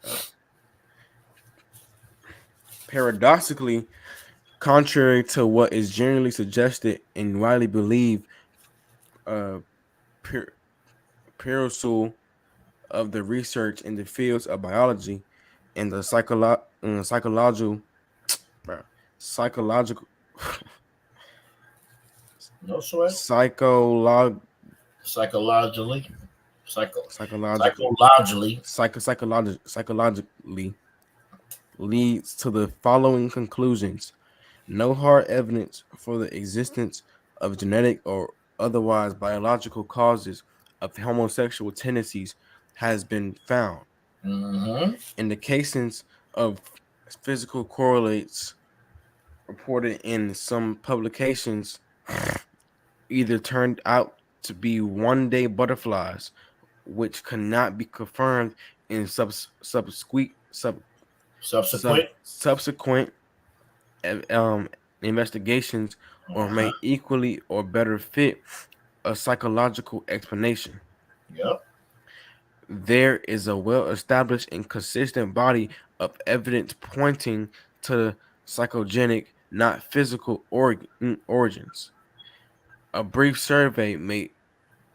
uh, paradoxically, contrary to what is generally suggested and widely believed, uh, per- perusal of the research in the fields of biology and the psychological bro, psychological No sweat. psycholog Psychologically, psychological psychologically. psychologically leads to the following conclusions. No hard evidence for the existence of genetic or otherwise biological causes of homosexual tendencies has been found. Mm-hmm. Indications of physical correlates reported in some publications either turned out to be one-day butterflies, which cannot be confirmed in Subsequent. subsequent um, investigations, or Uh-huh. may equally or better fit a psychological explanation. Yep. There is a well-established and consistent body of evidence pointing to psychogenic, not physical origins. A brief survey may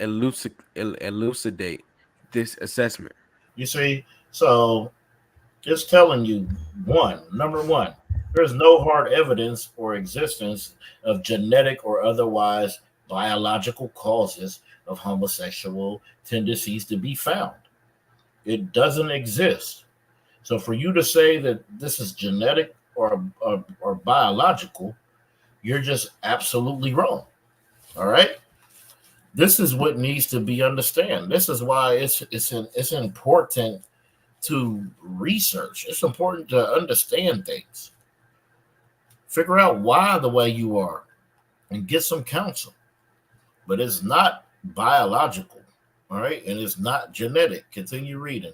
elucidate this assessment. You see, so it's telling you number one, there's no hard evidence or existence of genetic or otherwise biological causes of homosexual tendencies to be found. It doesn't exist. So for you to say that this is genetic or biological, you're just absolutely wrong. All right. This is what needs to be understood. This is why it's important to research. It's important to understand things. Figure out why the way you are and get some counsel. But it's not biological. All right. And it's not genetic. Continue reading.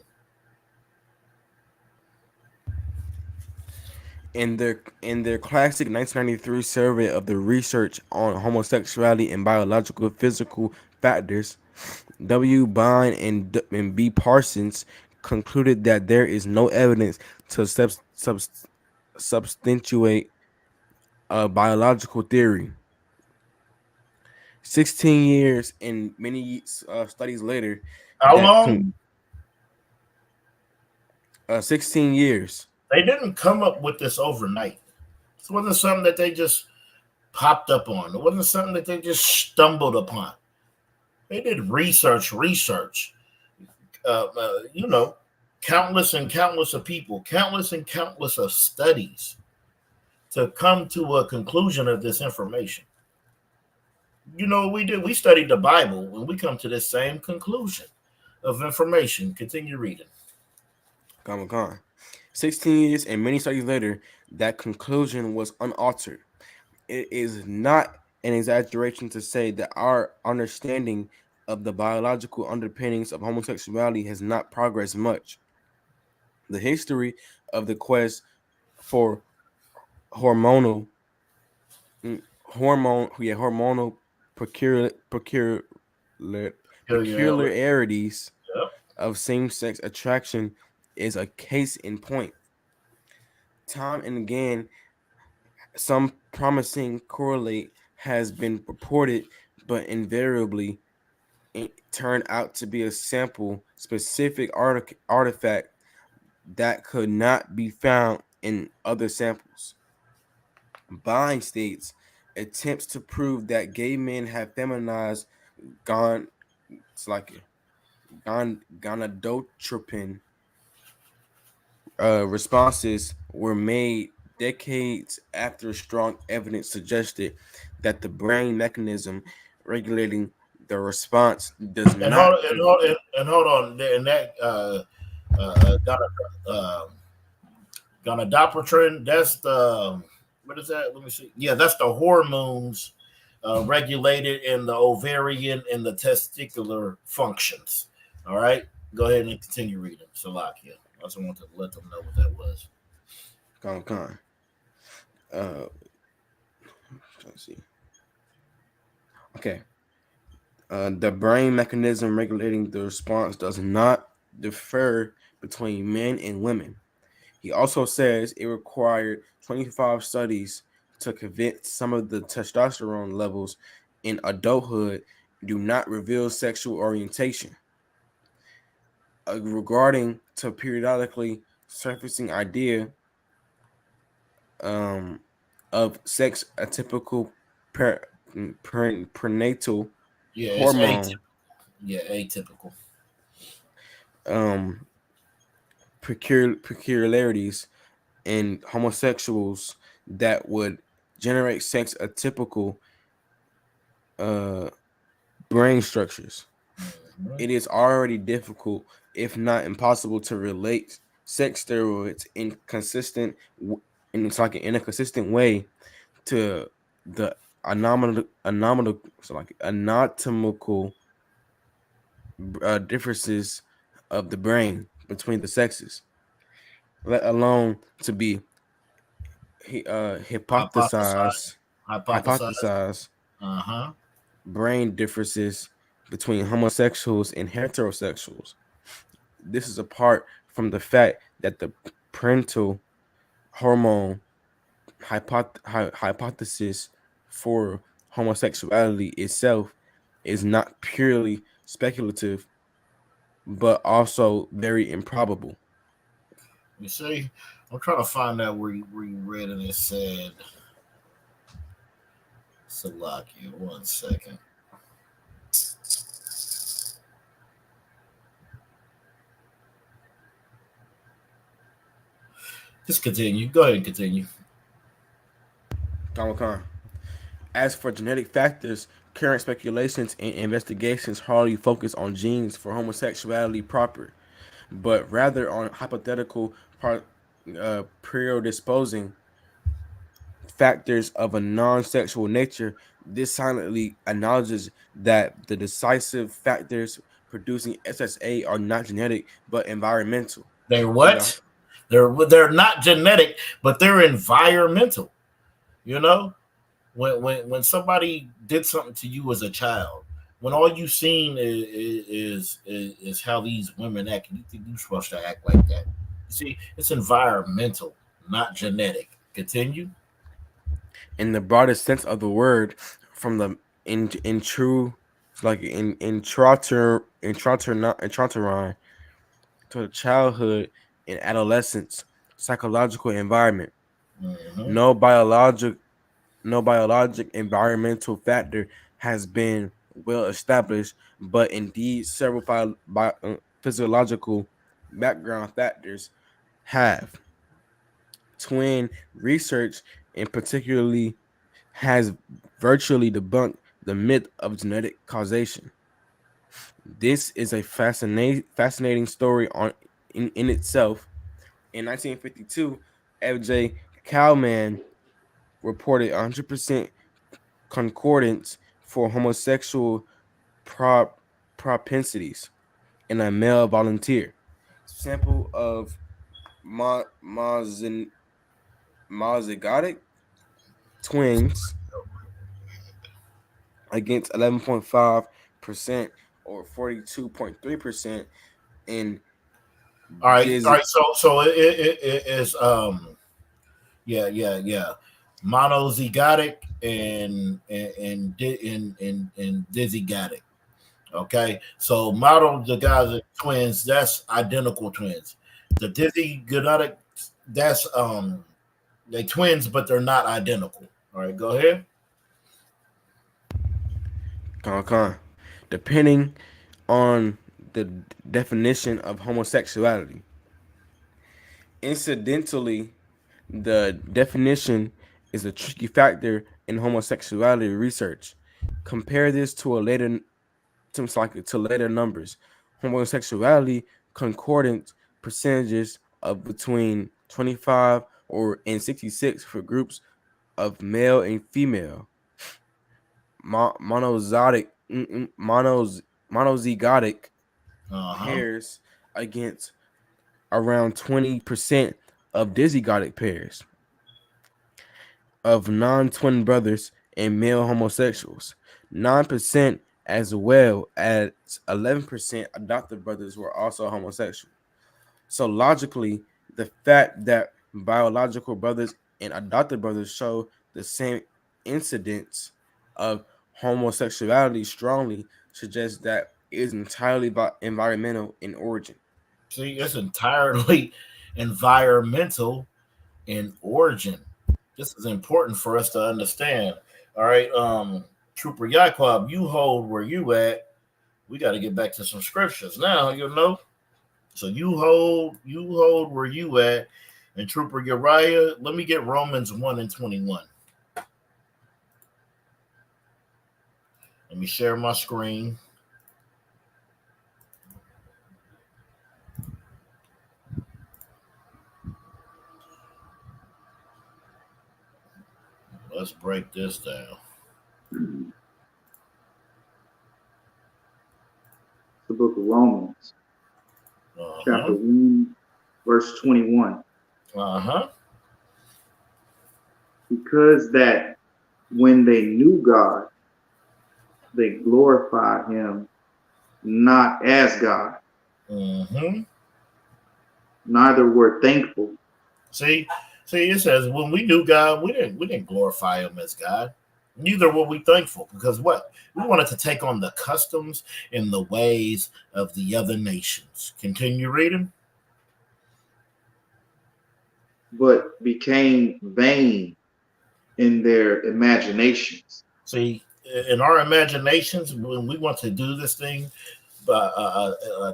In their classic 1993 survey of the research on homosexuality and biological physical factors, W. Bine and B. Parsons concluded that there is no evidence to substantiate a biological theory. 16 years and many studies later, How long? 16 years. They didn't come up with this overnight. It wasn't something that they just popped up on. It wasn't something that they just stumbled upon. They did research. You know, countless and countless of people, countless and countless of studies to come to a conclusion of this information. You know what we did? We studied the Bible and we come to this same conclusion of information. Continue reading. Comic Con. 16 years and many studies later, that conclusion was unaltered. It is not an exaggeration to say that our understanding of the biological underpinnings of homosexuality has not progressed much. The history of the quest for hormonal hormonal Yeah. peculiarities of same-sex attraction is a case in point. Time and again, some promising correlate has been reported, but invariably it turned out to be a sample specific artifact that could not be found in other samples. Bine states attempts to prove that gay men have feminized gon it's like gonadotropin responses were made decades after strong evidence suggested that the brain mechanism regulating the response does And not. hold on, and that gonadotropin. That's the what is that? Let me see. Yeah, that's the hormones regulated in the ovarian and the testicular functions. All right, go ahead and continue reading. Salakia. I just wanted to let them know what that was. Con. Let's see. Okay. The brain mechanism regulating the response does not differ between men and women. He also says it required 25 studies to convince some of the testosterone levels in adulthood do not reveal sexual orientation. Regarding to periodically surfacing idea um, of sex atypical prenatal Yeah, it's hormone atypical. um, peculiarities in homosexuals that would generate sex atypical uh, brain structures. Mm-hmm. It is already difficult, if not impossible, to relate sex steroids in a consistent way to the anatomical differences of the brain between the sexes, let alone to be Hypothesize. hypothesize Hypothesize. hypothesize Uh-huh. brain differences between homosexuals and heterosexuals. This is apart from the fact that the parental hormone hypothesis for homosexuality itself is not purely speculative, but also very improbable. You see, I'm trying to find out where you read and it said Salakia. 1 second. Just continue. Go ahead and continue. Khan. As for genetic factors, current speculations and investigations hardly focus on genes for homosexuality proper, but rather on hypothetical predisposing factors of a non-sexual nature. This silently acknowledges that the decisive factors producing SSA are not genetic but environmental. They're In the what? They're not genetic, but they're environmental. You know, when somebody did something to you as a child, when all you seen is how these women act, you think you're supposed to act like that. You see, it's environmental, not genetic. Continue. in the broadest sense of the word, from the in true like in intrauterine to the childhood and adolescence psychological environment. Mm-hmm. No biologic environmental factor has been well established, but indeed several physiological background factors have. Twin research, in particularly, has virtually debunked the myth of genetic causation. This is a fascinating story in itself. In 1952, F.J. Kalman reported 100% concordance for homosexual propensities in a male volunteer. Sample of monozygotic twins against 11.5% or 42.3% in All right, all Diz. right. So it is yeah. Monozygotic and dizygotic. Okay, so monozygotic twins, that's identical twins. The dizygotic, that's they twins, but they're not identical. All right, go ahead. Con. Depending on the definition of homosexuality. Incidentally, the definition is a tricky factor in homosexuality research. Compare this to later numbers. Homosexuality concordant percentages of between 25 and 66 for groups of male and female. Monozygotic monozygotic pairs against around 20% of dizygotic pairs of non-twin brothers and male homosexuals. 9% as well as 11% adoptive brothers were also homosexual. So logically, the fact that biological brothers and adopted brothers show the same incidence of homosexuality strongly suggests that it is entirely environmental in origin. See, it's entirely environmental in origin. This is important for us to understand. All right, Trooper Yaquab, you hold where you at. We got to get back to some scriptures now. You know, so you hold where you at, and Trooper Uriah. Let me get Romans 1:21. Let me share my screen. Let's break this down. The book of Romans, chapter 1, verse 21. Because that when they knew God, they glorified him not as God. Neither were thankful. See, it says when we knew God, we didn't glorify him as God. Neither were we thankful, because what? We wanted to take on the customs and the ways of the other nations. Continue reading. But became vain in their imaginations. See, in our imaginations, when we want to do this thing,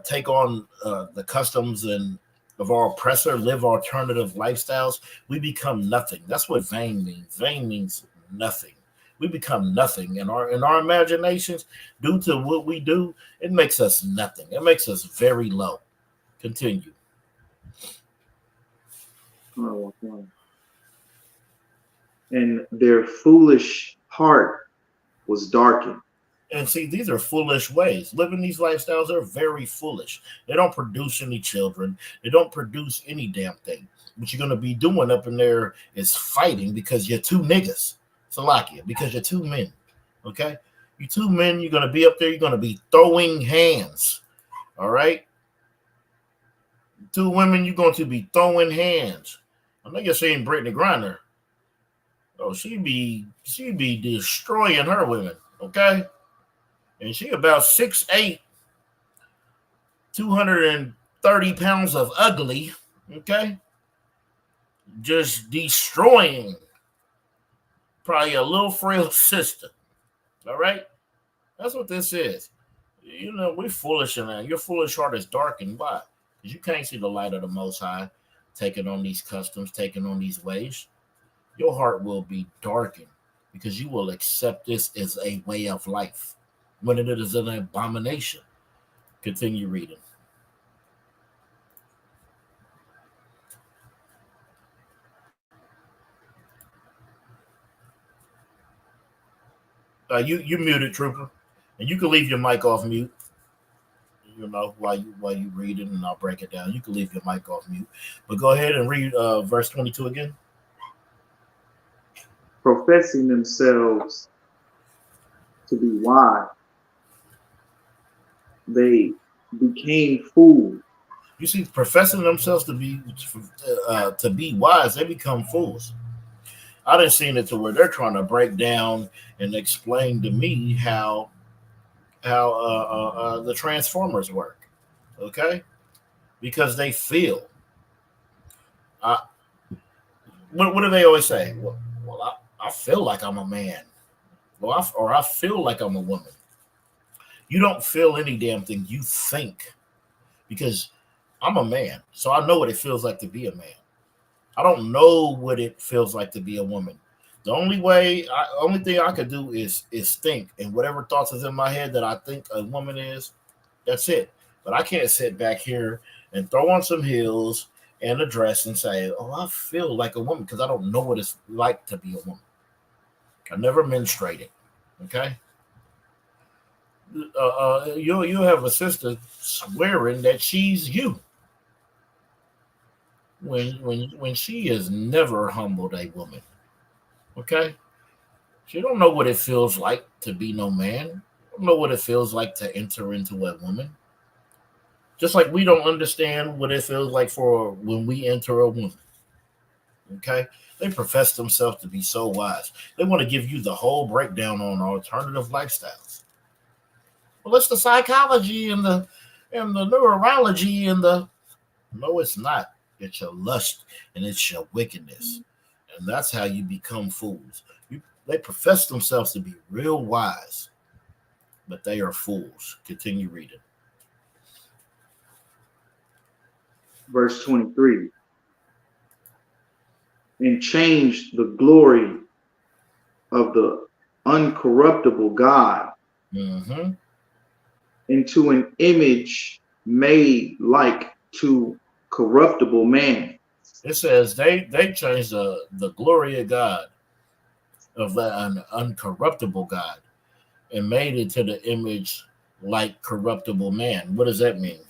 take on the customs and of our oppressor, live alternative lifestyles, we become nothing. That's what vain means. Vain means nothing. We become nothing in our imaginations. Due to what we do, it makes us nothing. It makes us very low. Continue. And their foolish heart was darkened. And see, these are foolish ways. Living these lifestyles are very foolish. They don't produce any children. They don't produce any damn thing. What you're going to be doing up in there is fighting because you're two niggas. Salakia, because you're two men. Okay? You two men, you're going to be up there. You're going to be throwing hands. All right? Two women, you're going to be throwing hands. I know you're seeing Brittany Griner. Oh, she be destroying her women. Okay? And she about 6'8", 230 pounds of ugly, okay? Just destroying probably a little frail sister, all right? That's what this is. You know, we're foolish in that. Your foolish heart is darkened. Why? Because you can't see the light of the Most High taking on these customs, taking on these ways. Your heart will be darkened because you will accept this as a way of life, when it is an abomination. Continue reading. You muted, Trooper, and you can leave your mic off mute. You know, while you read it, and I'll break it down. You can leave your mic off mute, but go ahead and read verse 22 again. Professing themselves to be wise, they became fools. You see, professing themselves to be wise, they become fools. I done seen it to where they're trying to break down and explain to me how the Transformers work, okay? Because they feel. What do they always say? Well, I feel like I'm a man. Or I feel like I'm a woman. You don't feel any damn thing. You think. Because I'm a man, so I know what it feels like to be a man. I don't know what it feels like to be a woman. The only thing I could do is think, and whatever thoughts is in my head that I think a woman is, that's it. But I can't sit back here and throw on some heels and a dress and say, "Oh, I feel like a woman," because I don't know what it's like to be a woman. I never menstruated. Okay, you have a sister swearing that she's you when she has never humbled a woman. Okay, she don't know what it feels like to be no man. Don't know what it feels like to enter into a woman. Just like we don't understand what it feels like for when we enter a woman. Okay, they profess themselves to be so wise. They want to give you the whole breakdown on alternative lifestyles. Well, it's the psychology and the neurology and the no, it's not. It's your lust and it's your wickedness. And that's how you become fools. They profess themselves to be real wise, but they are fools. Continue reading. Verse 23. And changed the glory of the uncorruptible God Mm-hmm. into an image made like to corruptible man. It says they changed the glory of God, of an uncorruptible God, and made it to the image like corruptible man. What does that mean?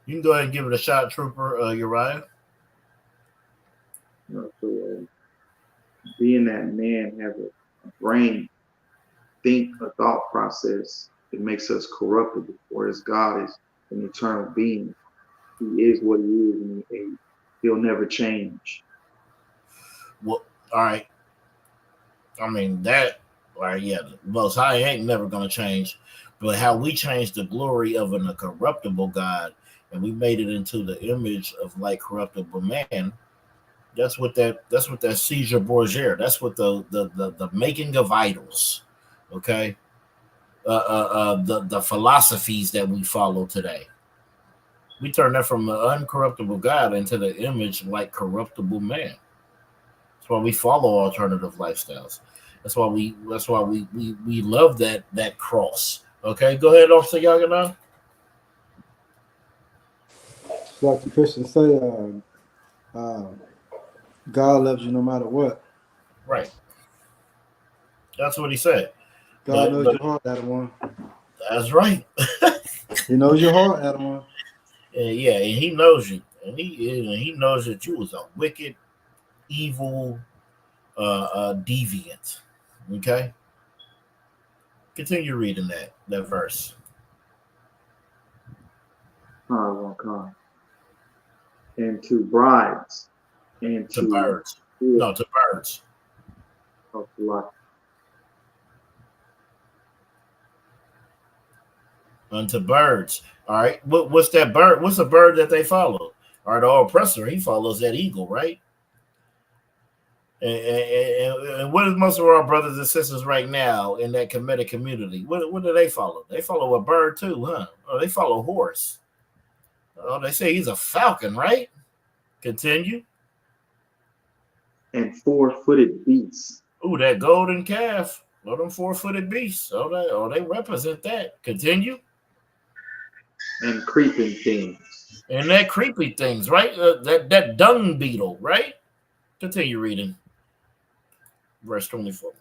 You can go ahead and give it a shot, Trooper Uriah. So, being that man have a brain, think a thought process, it makes us corruptible, whereas God is an eternal being. He is what he is, and he'll never change. Well, all right. I mean that. All right, yeah. The Most High ain't never gonna change, but how we changed the glory of a corruptible God and we made it into the image of like corruptible man. That's what that Caesar Borgia. That's what the making of idols. Okay. The philosophies that we follow today. We turn that from the uncorruptible God into the image like corruptible man. That's why we follow alternative lifestyles. That's why we love that cross. Okay, go ahead, Officer Yagana. Like the Christians say, God loves you no matter what. Right. That's what he said. God But knows but your heart, Adam one. that's right. He knows your heart, Adam one. Yeah, and he knows you, and he knows that you was a wicked, evil, deviant. Okay, continue reading that verse. And to brides, and To to birds. No, to birds. life. Unto birds. All right. What's that bird? What's the bird that they follow? All right, the oppressor, he follows that eagle, right? And what is most of our brothers and sisters right now in that Kemetic community? What do they follow? They follow a bird too, huh? Or they follow a horse. Oh, they say he's a falcon, right? Continue. And 4-footed beasts. Ooh, that golden calf. Oh, them 4-footed beasts. They represent that. Continue. And creeping things. And that creepy things, right? That dung beetle, right? Continue reading. Verse 24.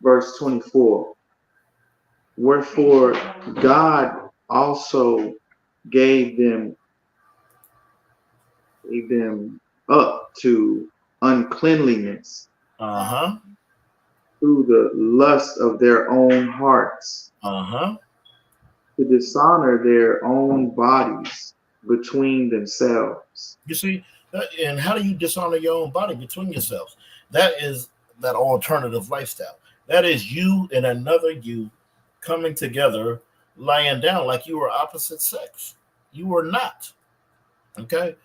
Verse 24. Wherefore God also gave them up to uncleanliness Uh-huh. through the lust of their own hearts, Uh-huh. to dishonor their own bodies between themselves. You see, and how do you dishonor your own body between yourselves? That is that alternative lifestyle. That is you and another you coming together, lying down like you were opposite sex. You were not. Okay.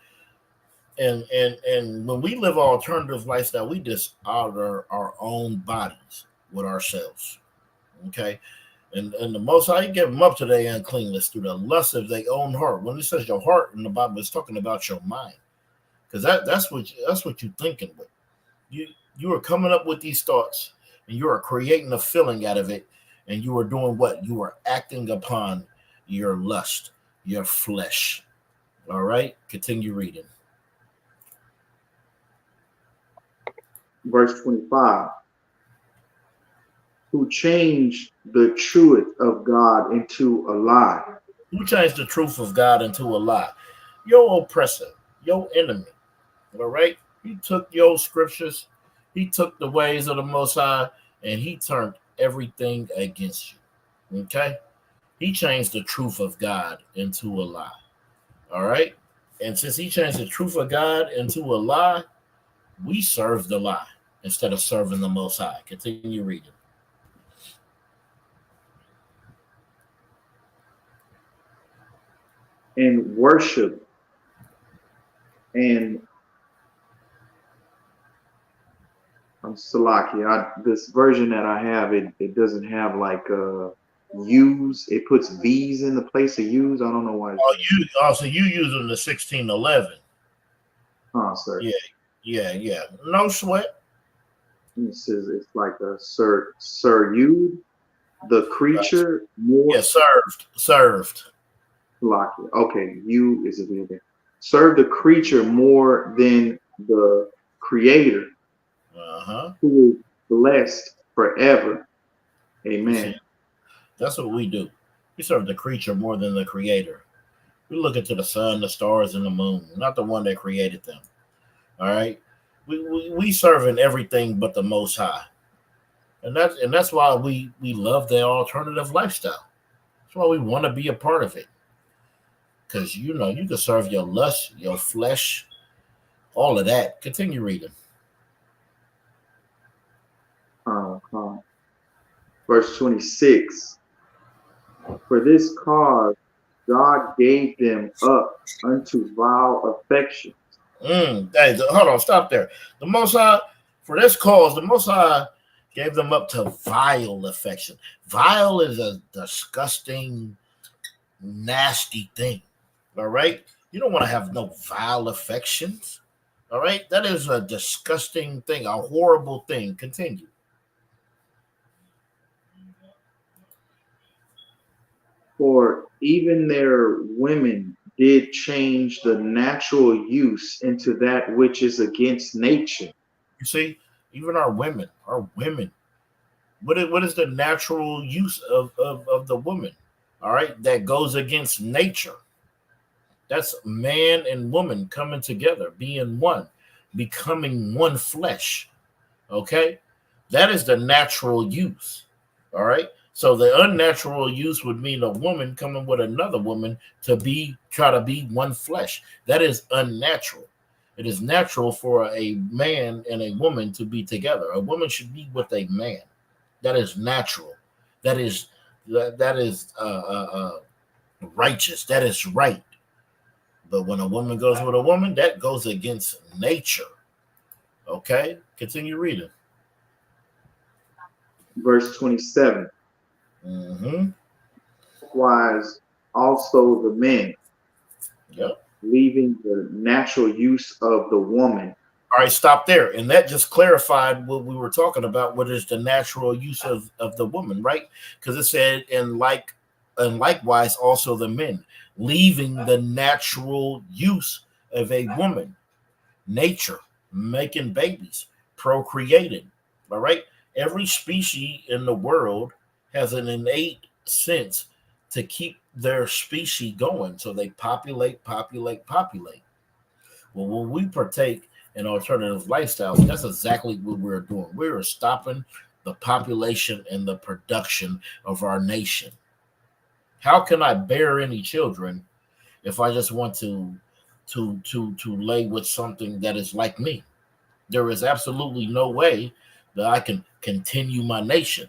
And when we live an alternative lifestyle, we dishonor our own bodies with ourselves. Okay. And the Most High gave them up to their uncleanness through the lust of their own heart. When it says your heart in the Bible, it's talking about your mind, because that's what you're thinking with. You are coming up with these thoughts, and you are creating a feeling out of it, and you are doing what? You are acting upon your lust, your flesh. All right, continue reading. Verse 25. Who changed the truth of God into a lie. Who changed the truth of God into a lie? Your oppressor, your enemy. All right, he took your scriptures, he took the ways of the Most High, and he turned everything against you. Okay, he changed the truth of God into a lie. All right, and since he changed the truth of God into a lie, we serve the lie instead of serving the Most High. Continue reading. And worship and I'm Salaki. This version that I have, it doesn't have like U's. It puts V's in the place of U's. I don't know why. So you using the 1611? Huh, sir. Yeah. No sweat. It says it's like a Sir you, the creature more. Yeah, served. Salaki. Okay, you is a real thing. Serve the creature more than the creator, who is blessed forever. Amen. See, that's what we do. We serve the creature more than the creator. We look into the sun, the stars, and the moon, not the one that created them. All right, we serving everything but the Most High, and that's why we love the alternative lifestyle. That's why we want to be a part of it, because you can serve your lust, your flesh, all of that. Continue reading. Verse 26. For this cause God gave them up unto vile affection. Hey, hold on, stop there. The Most High, for this cause, the Most High gave them up to vile affection. Vile is a disgusting, nasty thing. All right, you don't want to have no vile affections. All right, that is a disgusting thing, a horrible thing. Continue. For even their women did change the natural use into that which is against nature. You see, even our women. What is the natural use of the woman? All right, that goes against nature. That's man and woman coming together, being one, becoming one flesh. Okay, that is the natural use. All right. So the unnatural use would mean a woman coming with another woman to try to be one flesh. That is unnatural. It is natural for a man and a woman to be together. A woman should be with a man. That is natural. That is righteous. That is right. But when a woman goes with a woman, that goes against nature. Okay, continue reading. Verse 27. Likewise, also the men, leaving the natural use of the woman. All right, stop there. And that just clarified what we were talking about. What is the natural use of the woman, right? Because it said, and likewise also the men, leaving the natural use of a woman, nature, making babies, procreating. All right. Every species in the world has an innate sense to keep their species going. So they populate. Well, when we partake in alternative lifestyles, that's exactly what we're doing. We're stopping the population and the production of our nation. How can I bear any children if I just want to lay with something that is like me? There is absolutely no way that I can continue my nation.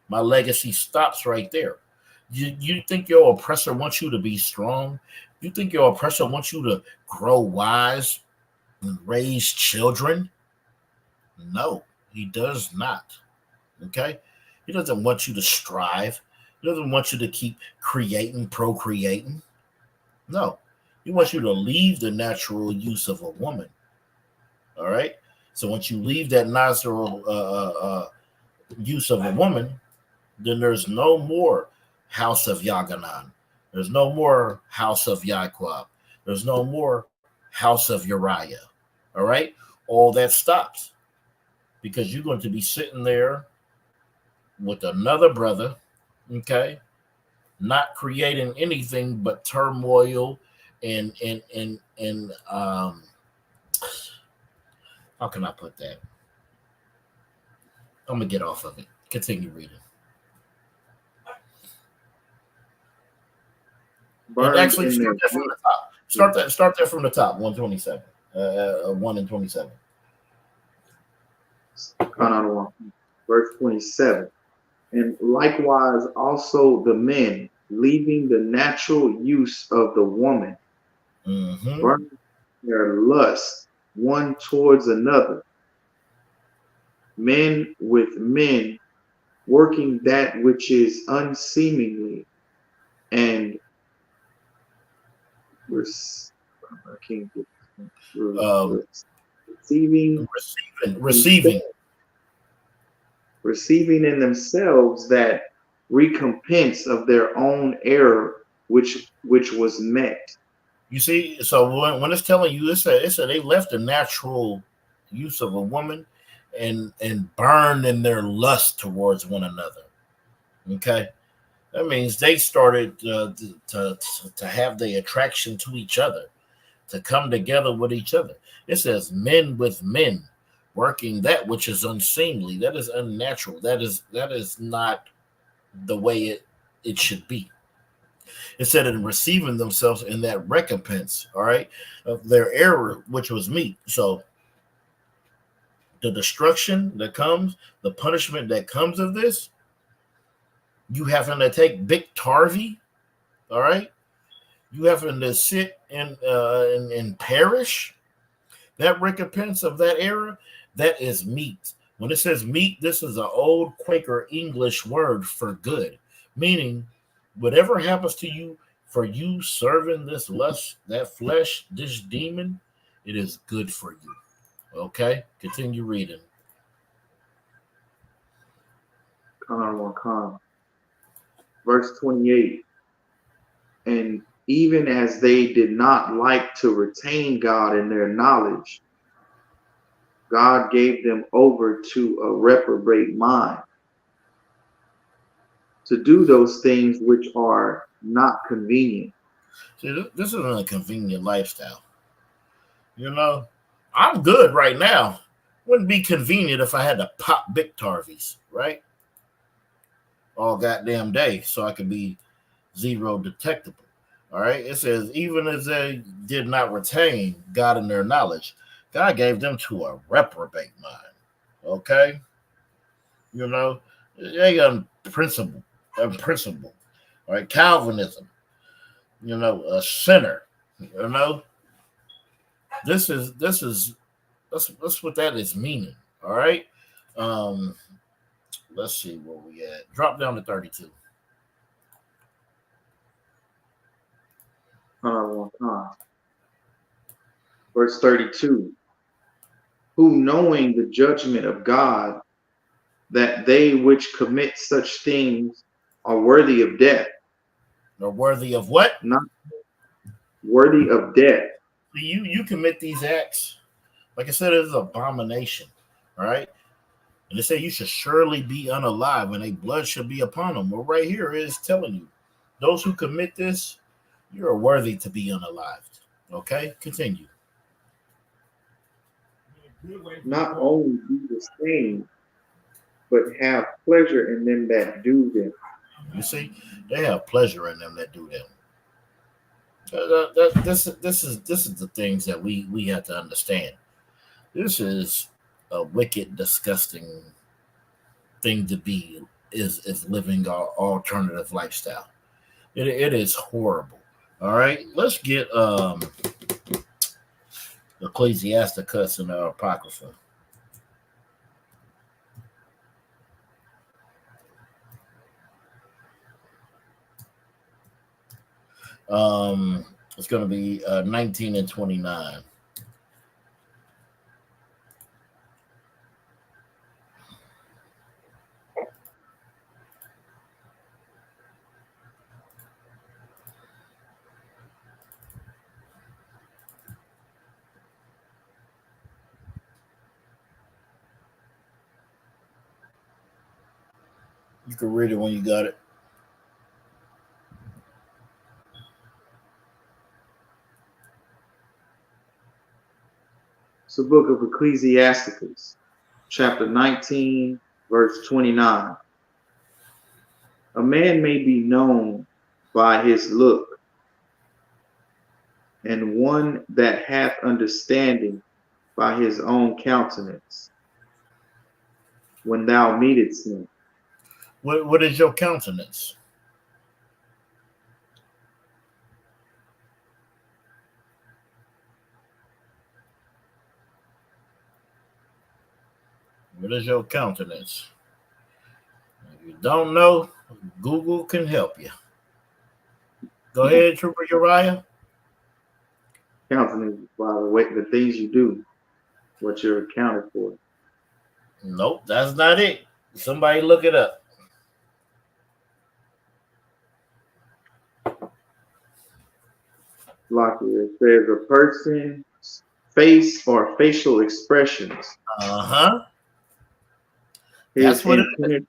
My legacy stops right there. You think your oppressor wants you to be strong? You think your oppressor wants you to grow wise? and raise children? No, he does not. Okay? He doesn't want you to strive. He doesn't want you to keep creating, procreating. No. He wants you to leave the natural use of a woman. All right? So once you leave that natural use of a woman, then there's no more house of Yaganan. There's no more house of Yaquab. There's no more house of Uriah. All right? All that stops because you're going to be sitting there with another brother, okay, not creating anything but turmoil and how can I put that? I'm gonna get off of it. Continue reading. And Burned actually, in start their that from the top. Start that from the top. 127. 1 and 27. Verse 27. And likewise also the men, leaving the natural use of the woman, burn their lust one towards another, men with men, working that which is unseemly, and receiving in themselves that recompense of their own error, which was met. You see, so when it's telling you, it said they left the natural use of a woman and burned in their lust towards one another. Okay, that means they started to have the attraction to each other, to come together with each other. It says men with men, working that which is unseemly. That is unnatural. That is not the way it should be. It said in receiving themselves in that recompense, all right, of their error, which was meat. So the destruction that comes, the punishment that comes of this, you having to take Big Tarvey, all right, you having to sit and perish. That recompense of that error, that is meat. When it says meat, this is an old Quaker English word for good, meaning whatever happens to you for you serving this lust, that flesh, this demon, it is good for you. Okay, continue reading. Verse 28. And even as they did not like to retain God in their knowledge, God gave them over to a reprobate mind to do those things which are not convenient. See, this isn't a convenient lifestyle. You know, I'm good right now. Wouldn't be convenient if I had to pop Big Tarvies, right? All goddamn day so I could be zero detectable. All right. It says, even as they did not retain God in their knowledge, God gave them to a reprobate mind. Okay. You know, they unprincipled. All right. Calvinism, you know, a sinner, you know. That's what that is meaning. All right. Let's see where we at. Drop down to 32. Verse 32. Who knowing the judgment of God, that they which commit such things are worthy of death. Are worthy of what? Not worthy of death. You commit these acts, like I said, it is an abomination. All right. And they say you should surely be unalive and a blood should be upon them. Well, right here it is telling you, those who commit this, you are worthy to be unalived. Okay, continue. Not only do the same, but have pleasure in them that do them. You see, they have pleasure in them that do them. This is the things that we have to understand. This is a wicked, disgusting thing to be. Is living our alternative lifestyle. It is horrible. All right, let's get Ecclesiasticus and the Apocrypha. It's going to be 19 and 29. You can read it when you got it. It's the book of Ecclesiasticus, chapter 19, verse 29. A man may be known by his look, and one that hath understanding by his own countenance, when thou meetest him. What is your countenance? What is your countenance? If you don't know, Google can help you. Go ahead, Trooper Uriah. Countenance by the way, the things you do, what you're accounted for. Nope, that's not it. Somebody look it up. Like it says, a person's face or facial expressions. That's what it is.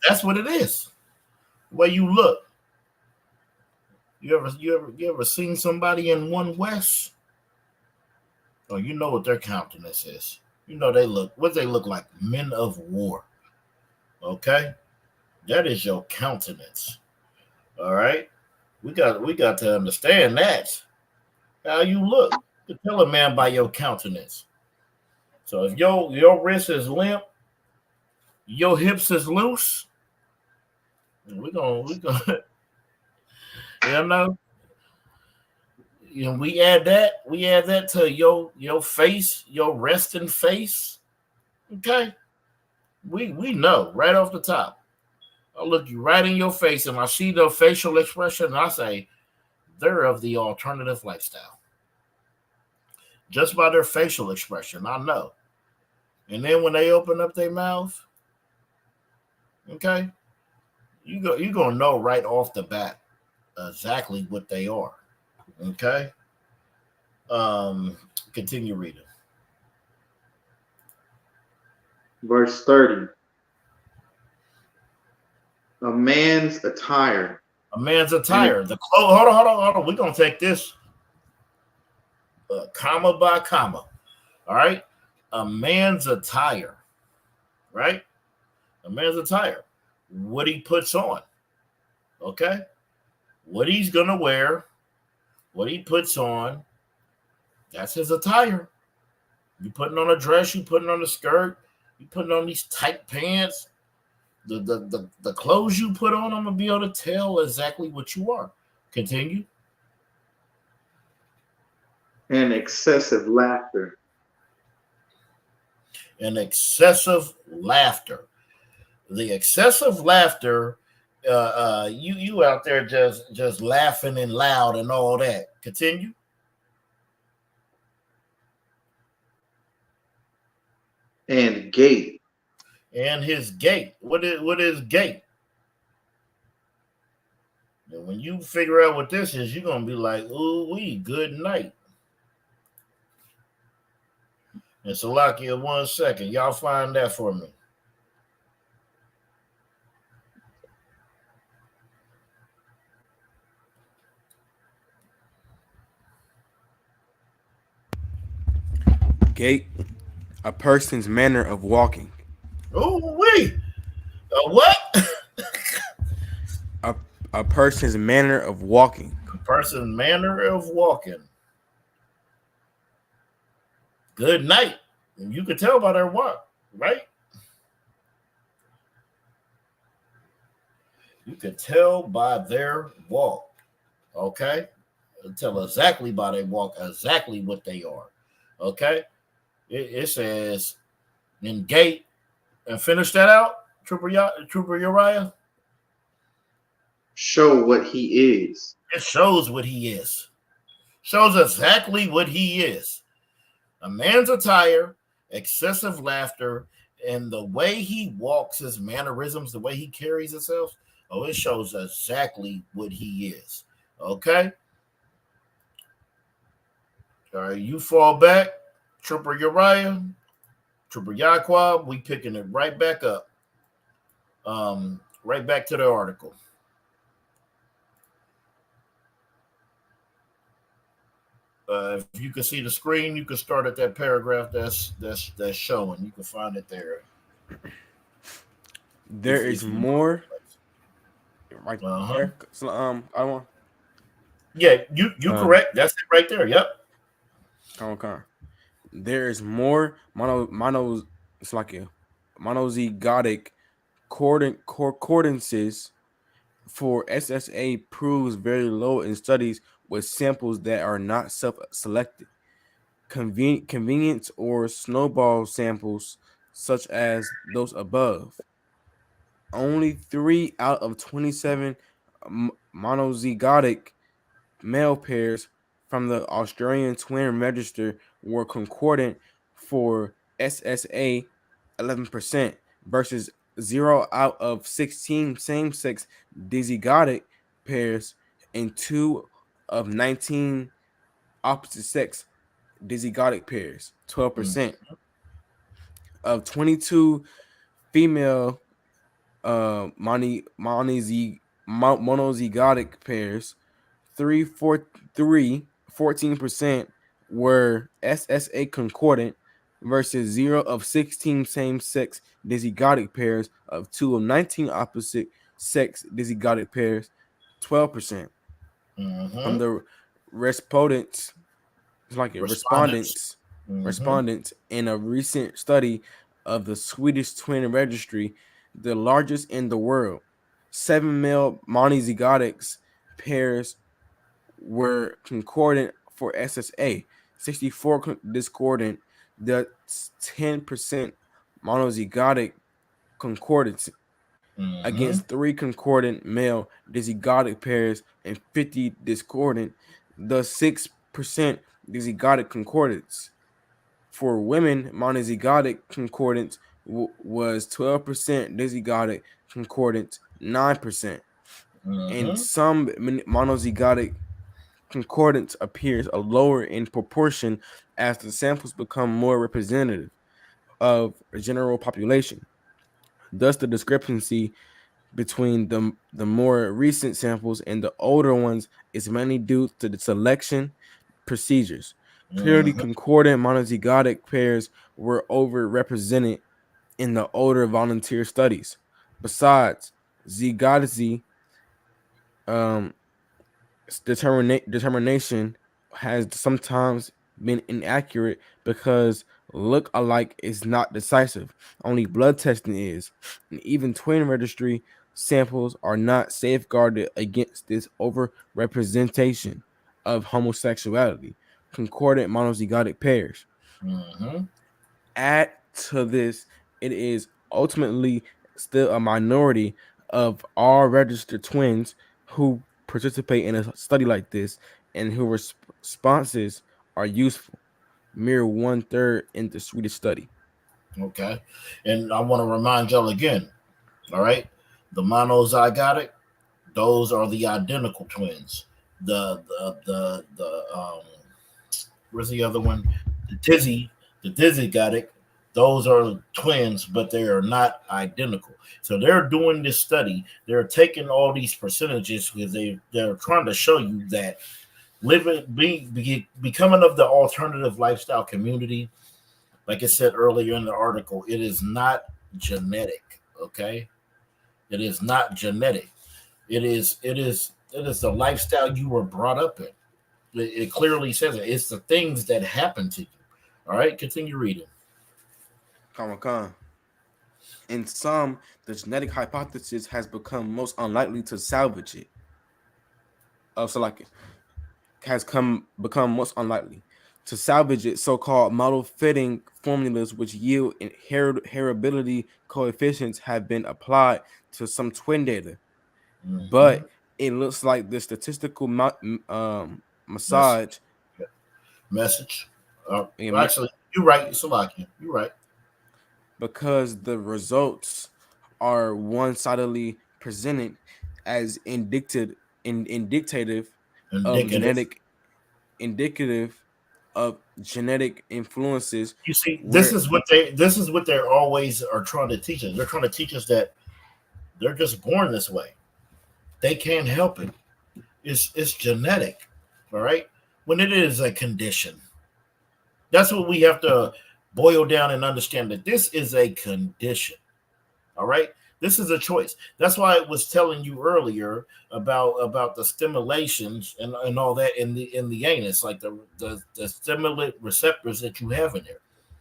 That's what it is. The way you look. You ever seen somebody in One West? Oh, you know what their countenance is. You know they look like men of war. Okay? That is your countenance. All right? We got to understand that. How you look. You tell a man by your countenance. So if your wrist is limp, your hips is loose, we gonna we add that to your face, your resting face. Okay. We know right off the top. I look you right in your face and I see the facial expression and I say, they're of the alternative lifestyle. Just by their facial expression, I know. And then when they open up their mouth, okay, you're gonna know right off the bat exactly what they are. Okay. Continue reading. Verse 30. A man's attire. A man's attire. The clothes. Hold on. We're gonna take this comma by comma. All right. A man's attire. Right? A man's attire. What he puts on. Okay. What he's gonna wear, what he puts on, that's his attire. You putting on a dress, you putting on a skirt, you putting on these tight pants. The clothes you put on, I'm gonna be able to tell exactly what you are. Continue. And excessive laughter. And excessive laughter. The excessive laughter, you out there just laughing and loud and all that. Continue. And gait. And his gait. What is gait? And when you figure out what this is, you're gonna be like, "Ooh, good night." And Salakia, 1 second, y'all find that for me. Gait, a person's manner of walking. Oh, wait. What? A person's manner of walking. A person's manner of walking. Good night. You can tell by their walk, right? You can tell by their walk. Okay? tell exactly by they walk exactly what they are. Okay, it says in gait and finish that out, Trooper Uriah. Show what he is. It shows what he is. Shows exactly what he is. A man's attire, excessive laughter, and the way he walks, his mannerisms, the way he carries himself. Oh, it shows exactly what he is. Okay. All right, you fall back, Trooper Uriah, Trooper Yaquab. We picking it right back up. Right back to the article. If you can see the screen, you can start at that paragraph that's showing. You can find it there. There is more. Right there. So, I want. Yeah, you correct. That's it right there. Yep. Okay. There is more it's like a monozygotic concordances for SSA proves very low in studies with samples that are not self-selected. Convenience or snowball samples such as those above. Only 3 out of 27 monozygotic male pairs from the Australian twin register were concordant for SSA 11% versus 0 out of 16 same-sex dizygotic pairs and 2 of 19 opposite sex dizygotic pairs, 12%. Of 22 female monozygotic pairs, 14% were SSA concordant versus 0 of 16 same-sex dizygotic pairs of 2 of 19 opposite sex dizygotic pairs, 12%. From the respondents, it's like respondents in a recent study of the Swedish twin registry, the largest in the world. 7 male monozygotics pairs were concordant for SSA, 64 discordant, that's 10% monozygotic concordance against 3 concordant male dizygotic pairs and 50 discordant, the 6% dizygotic concordance. For women, monozygotic concordance was 12% dizygotic concordance, 9%. And some monozygotic concordance appears a lower in proportion as the samples become more representative of a general population. Thus, the discrepancy between the more recent samples and the older ones is mainly due to the selection procedures. Clearly, concordant monozygotic pairs were overrepresented in the older volunteer studies. Besides, zygosity determination has sometimes been inaccurate because look-alike is not decisive. Only blood testing is. And even twin registry samples are not safeguarded against this overrepresentation of homosexuality. Concordant monozygotic pairs. Add to this, it is ultimately still a minority of all registered twins who participate in a study like this and whose responses are useful. Mere 1/3 in the Swedish study. Okay, and I want to remind y'all again. All right, the monozygotic, those are the identical twins. The where's the other one? The dizygotic, those are twins, but they are not identical. So they're doing this study. They're taking all these percentages because they're trying to show you that becoming of the alternative lifestyle community, like I said earlier in the article, it is not genetic. Okay, it is not genetic. It is the lifestyle you were brought up in. It clearly says it. It's the things that happen to you. All right, continue reading. Comic-Con. In some, the genetic hypothesis has become most unlikely to salvage it. So like become most unlikely. To salvage it, so-called model fitting formulas which yield inheritability coefficients have been applied to some twin data, but it looks like the statistical Message. massage. Message. um, Actually, you're right. Salakia. You're right. because the results are one-sidedly presented as indicative of Indicative. genetic indicative of genetic influences You see, this where is what they're always are trying to teach us. They're trying to teach us that they're just born this way. They can't help it. It's genetic. All right. When it is a condition. That's what we have to boil down and understand, that this is a condition. All right. This is a choice. That's why I was telling you earlier about the stimulations and all that in the anus, like the stimulant receptors that you have in there.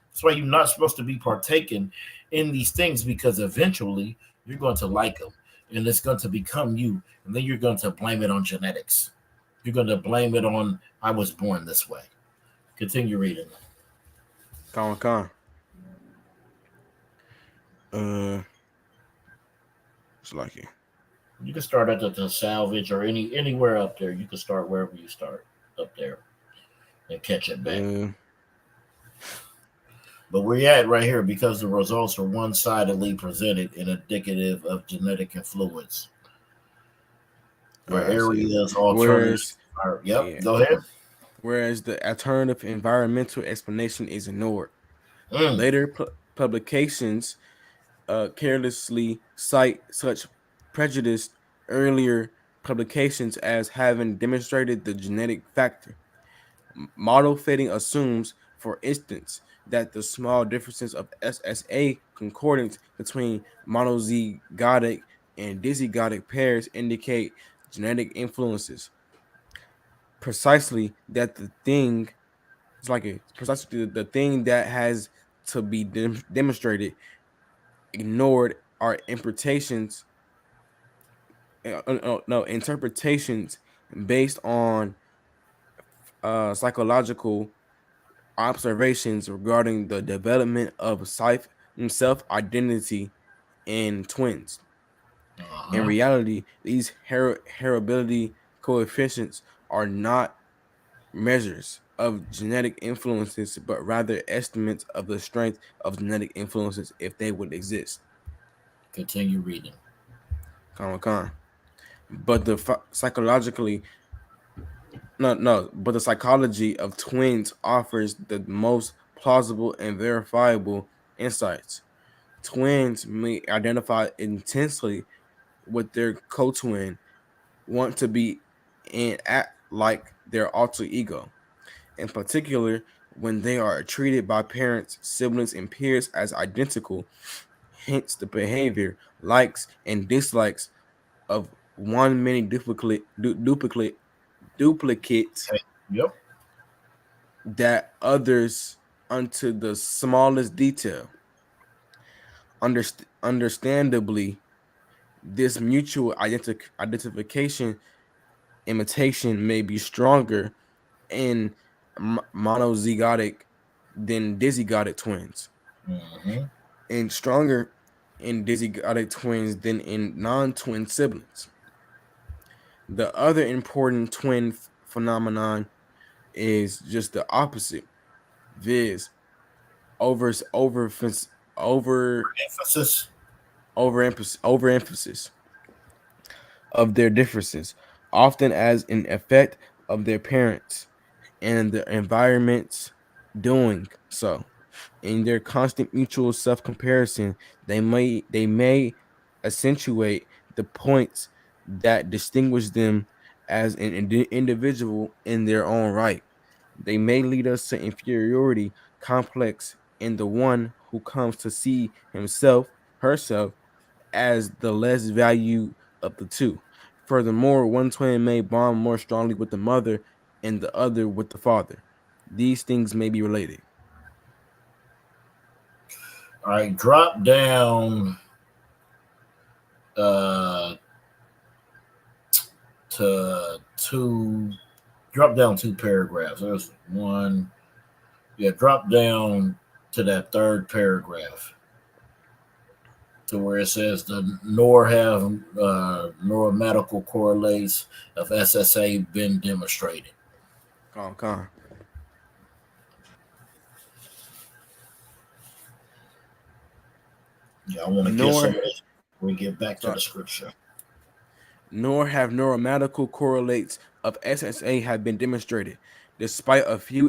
That's why you're not supposed to be partaking in these things, because eventually you're going to like them and it's going to become you. And then you're going to blame it on genetics. You're going to blame it on, I was born this way. Continue reading. con. It's like it. You can start at the salvage or anywhere up there. You can start wherever you start up there and catch it back. But we're at right here because the results are one-sidedly presented and indicative of genetic influence. Where areas alternatives are. Yep. Yeah. Go ahead. Whereas the alternative environmental explanation is ignored. Later publications carelessly cite such prejudiced earlier publications as having demonstrated the genetic factor. Model fitting assumes, for instance, that the small differences of SSA concordance between monozygotic and dizygotic pairs indicate genetic influences. Precisely that the thing it's like precisely the thing that has to be demonstrated. Ignored are interpretations. Interpretations based on psychological observations regarding the development of self identity in twins. In reality, these heritability coefficients are not measures of genetic influences, but rather estimates of the strength of genetic influences if they would exist. Continue reading. But the but the psychology of twins offers the most plausible and verifiable insights. Twins may identify intensely with their co-twin, want to be and act like their alter ego. In particular, when they are treated by parents, siblings, and peers as identical, hence the behavior, likes, and dislikes of one many duplicates Yep. that others unto the smallest detail. Understandably, this mutual identification imitation may be stronger in monozygotic than dizygotic twins, and stronger in dizygotic twins than in non-twin siblings. The other important twin phenomenon is just the opposite, viz. Overemphasis of their differences, often as an effect of their parents and the environment's doing so. In their constant mutual self-comparison, they may accentuate the points that distinguish them as an individual in their own right. They may lead us to inferiority complex in the one who comes to see herself as the less value of the two. Furthermore, one twin may bond more strongly with the mother and the other with the father. These things may be related. All right, drop down to Drop down 2 paragraphs. There's one. Yeah, drop down to that third paragraph to where it says the nor have neuromedical correlates of SSA been demonstrated. Con. Yeah, I want to get some Nor of this when we get back to sorry, the scripture. nor have neuromedical correlates of SSA have been demonstrated, despite a few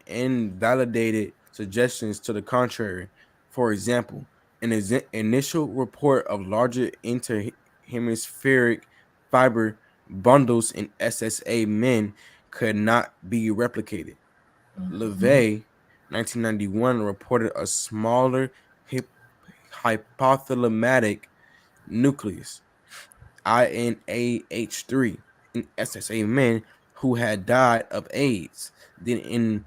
invalidated suggestions to the contrary. For example, an initial report of larger interhemispheric fiber bundles in SSA men could not be replicated. Mm-hmm. LeVay, 1991, reported a smaller hypothalamic nucleus, INAH3, in SSA men who had died of AIDS than in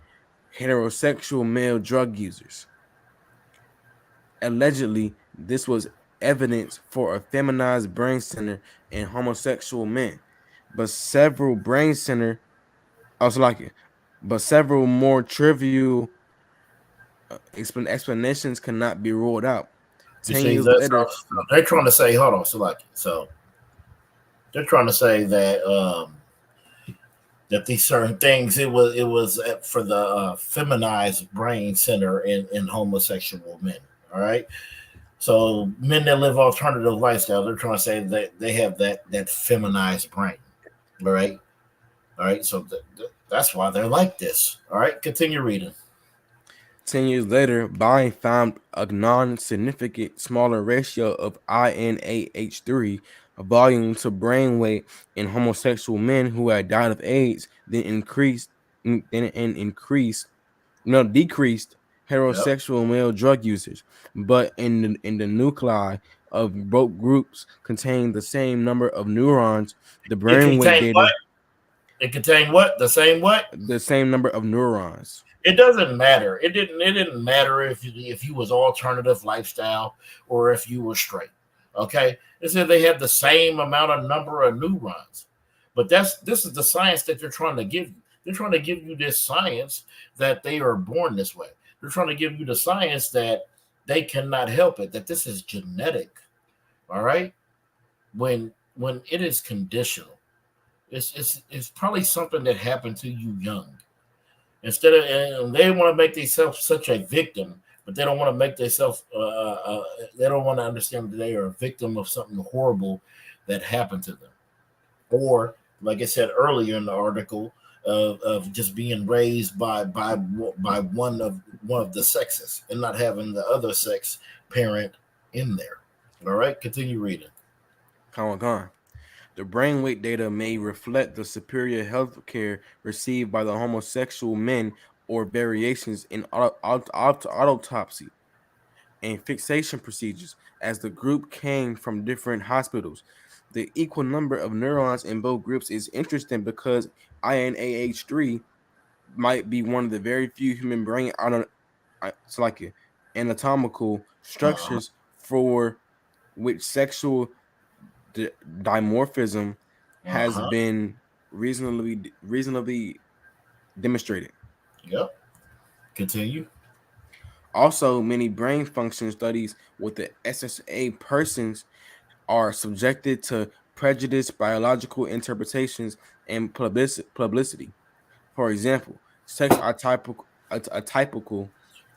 heterosexual male drug users. Allegedly, this was evidence for a feminized brain center in homosexual men, but several brain center, also like it, but several more trivial explanations cannot be ruled out. You 10 see, years that's later, they're trying to say. Hold on, so they're trying to say that that these certain things it was for the feminized brain center in homosexual men. All right, so men that live alternative lifestyle, they're trying to say that they have that feminized brain. All right, all right. So that's why they're like this. All right, continue reading. 10 years later, Bine found a non-significant smaller ratio of INAH3 volume to brain weight in homosexual men who had died of AIDS than increased, no, decreased Yep. heterosexual male drug users. But in the nuclei of both groups contain the same number of neurons. The It brain weight contained what? data, It contained what? The same what? the same number of neurons. It doesn't matter. It didn't matter if you was alternative lifestyle or if you were straight. Okay, it said they had the same amount of number of neurons, but this is the science that they're trying to give you. They're trying to give you this science that they are born this way. They're trying to give you the science that they cannot help it. That this is genetic. All right, when it is conditional, it's probably something that happened to you young. Instead of, and they want to make themselves such a victim, but they don't want to make themselves. They don't want to understand that they are a victim of something horrible that happened to them, or like I said earlier in the article, of just being raised by one of the sexes and not having the other sex parent in there. All right, continue reading. Gone. The brainweight data may reflect the superior health care received by the homosexual men or variations in autopsy and fixation procedures as the group came from different hospitals. The equal number of neurons in both groups is interesting because INAH3 might be one of the very few human brain it's like anatomical Uh structures for which sexual dimorphism has huh. been reasonably demonstrated. Yep. Continue. Also, many brain function studies with the SSA persons are subjected to prejudiced biological interpretations and publicity. For example, sex Atypical.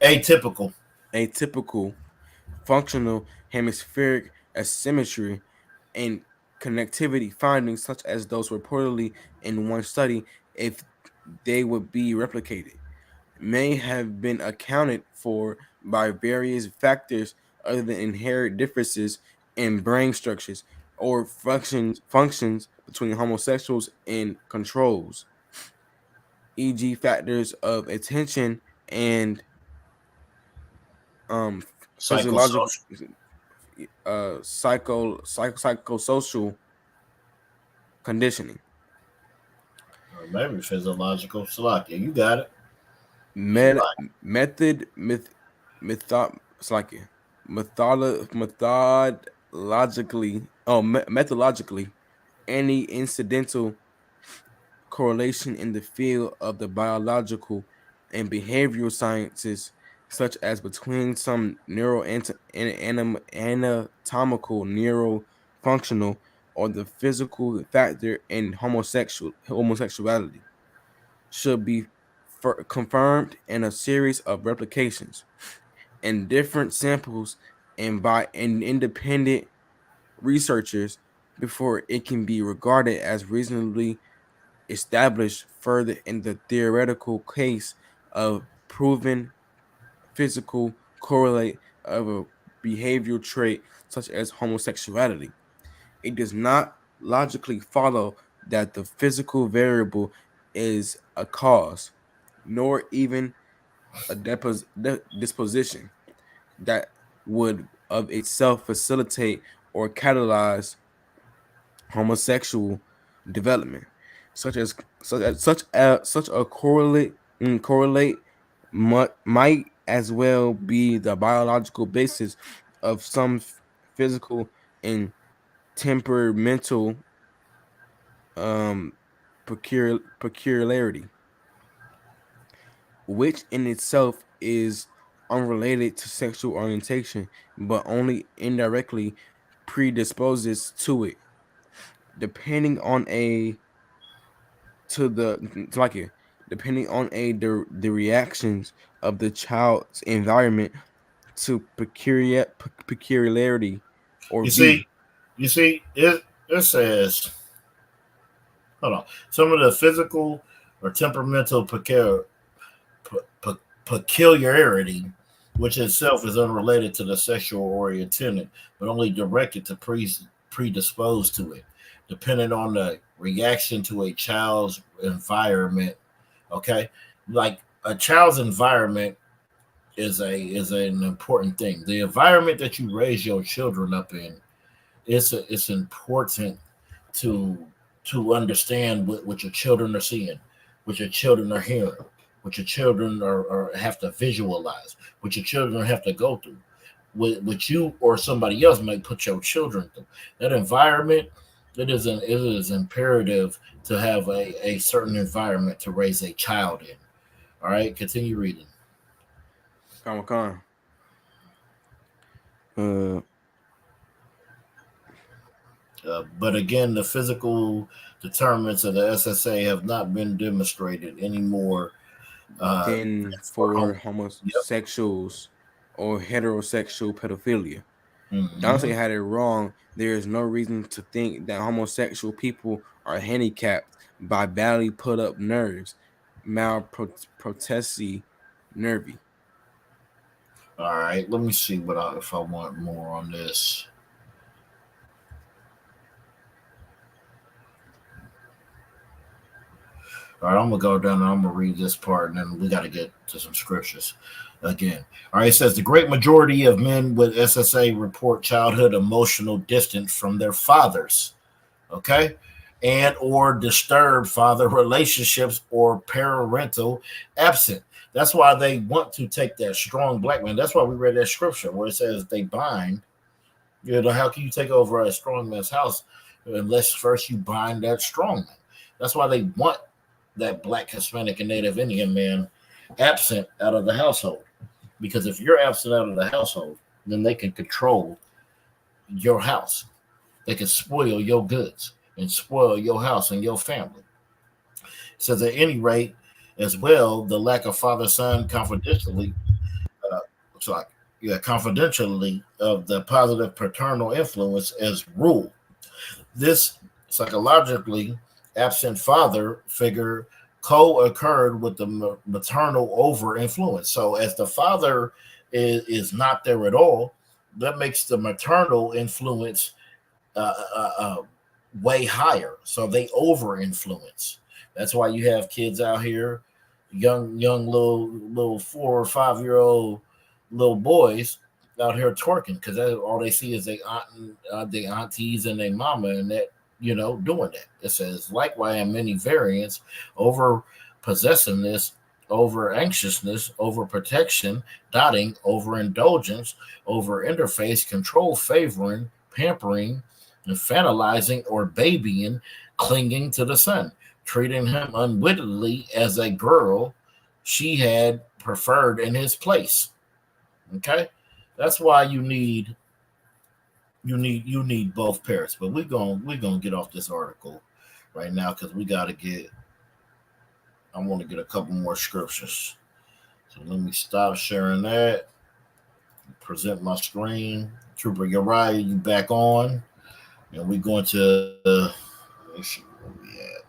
atypical, functional hemispheric asymmetry, and connectivity findings such as those reportedly in one study, if they would be replicated, may have been accounted for by various factors other than inherent differences in brain structures or functions between homosexuals and controls, e.g., factors of attention and um physiological Psychosocial. psychosocial conditioning. Or maybe physiological. Salakia. You got it. Med- Salakia. method myth method it's like it. Methodologically any incidental correlation in the field of the biological and behavioral sciences, such as between some anatomical, neurofunctional, or the physical factor in homosexuality, should be confirmed in a series of replications in different samples and by independent researchers before it can be regarded as reasonably established further in the theoretical case of proven physical correlate of a behavioral trait such as homosexuality. It does not logically follow that the physical variable is a cause, nor even a disposition that would of itself facilitate or catalyze homosexual development, such a correlate might as well be the biological basis of some physical and temperamental um peculiarity, which in itself is unrelated to sexual orientation, but only indirectly predisposes to it, depending on a to the to like it, depending on the reactions of the child's environment to peculiarity or You B. see, it says, hold on, some of the physical or temperamental peculiarity, which itself is unrelated to the sexual orientation, but only directed to predispose to it, depending on the reaction to a child's environment. Okay, like a child's environment is an important thing. The environment that you raise your children up in, it's important to understand what your children are seeing, what your children are hearing, what your children are have to visualize, what your children have to go through, what you or somebody else might put your children through. That environment, it is imperative to have a certain environment to raise a child in. All right, continue reading. Con. Uh, But again, the physical determinants of the SSA have not been demonstrated anymore. then For for Yep. homosexuals or heterosexual pedophilia. Dante Mhm. had it wrong. There is no reason to think that homosexual people are handicapped by badly put up nerves, malprotesi nervi. All right, let me see if I want more on this. All right, I'm gonna go down and I'm gonna read this part, and then we got to get to some scriptures again. All right, it says the great majority of men with SSA report childhood emotional distance from their fathers. Okay, and or disturbed father relationships or parental absent. That's why they want to take that strong black man. That's why we read that scripture where it says they bind. You know, how can you take over a strong man's house unless first you bind that strong man? That's why they want that black, Hispanic, and Native Indian man absent out of the household. Because if you're absent out of the household, then they can control your house. They can spoil your goods and spoil your house and your family. So, at any rate, as well, the lack of father son confidentially, uh, sorry, yeah, confidentially of the positive paternal influence as rule. This psychologically absent father figure co-occurred with the maternal over influence. So, as the father is not there at all, that makes the maternal influence uh, uh, uh, way higher. So they over influence. That's why you have kids out here, young little 4 or 5 year old little boys out here twerking because all they see is they aunties and their mama and that doing that. It says likewise in many variants over possessiveness, over anxiousness, over protection, dotting, over indulgence, over interface, control, favoring, pampering, infantilizing or babying, clinging to the son, treating him unwittingly as a girl she had preferred in his place. Okay, that's why you need both parents. But we're gonna get off this article right now because we gotta get. I want to get a couple more scriptures. So let me stop sharing that. Present my screen. Trooper Uriah, you back on, and we're going to. Let's see where we at.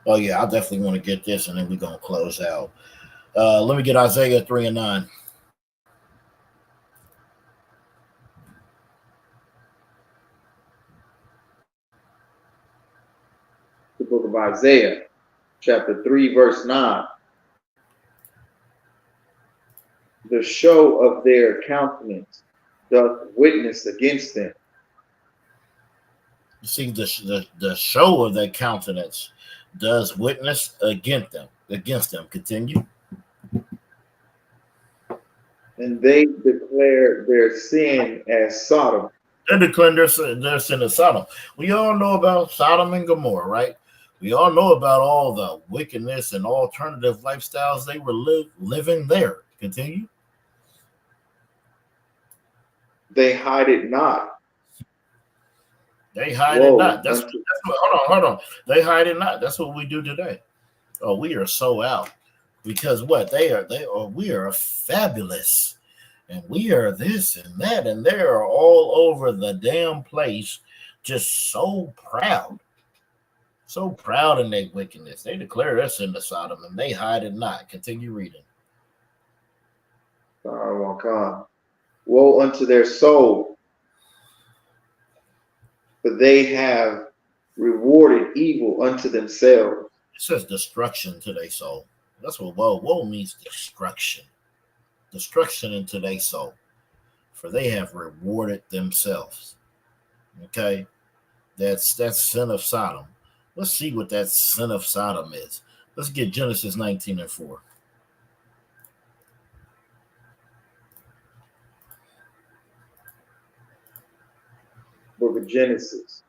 Oh yeah, I definitely want to get this, and then we're gonna close out. Let me get Isaiah 3 and 9. The book of Isaiah, chapter 3, verse 9. The show of their countenance doth witness against them. You see, the show of their countenance does witness against them. Continue. And they declare their sin as Sodom. They declare their sin as Sodom. We all know about Sodom and Gomorrah, right? We all know about all the wickedness and alternative lifestyles they were living there. Continue. They hide it not. They hide it not. That's what, hold on. They hide it not. That's what we do today. Oh, we are so out because what we are fabulous, and we are this and that, and they are all over the damn place, just so proud in their wickedness. They declare us into Sodom, and they hide it not. Continue reading. Woe unto their soul, for they have rewarded evil unto themselves. It says destruction to their soul. That's what woe means, destruction. Destruction into their soul. For they have rewarded themselves. Okay? That's sin of Sodom. Let's see what that sin of Sodom is. Let's get Genesis 19 and 4. Book of Genesis,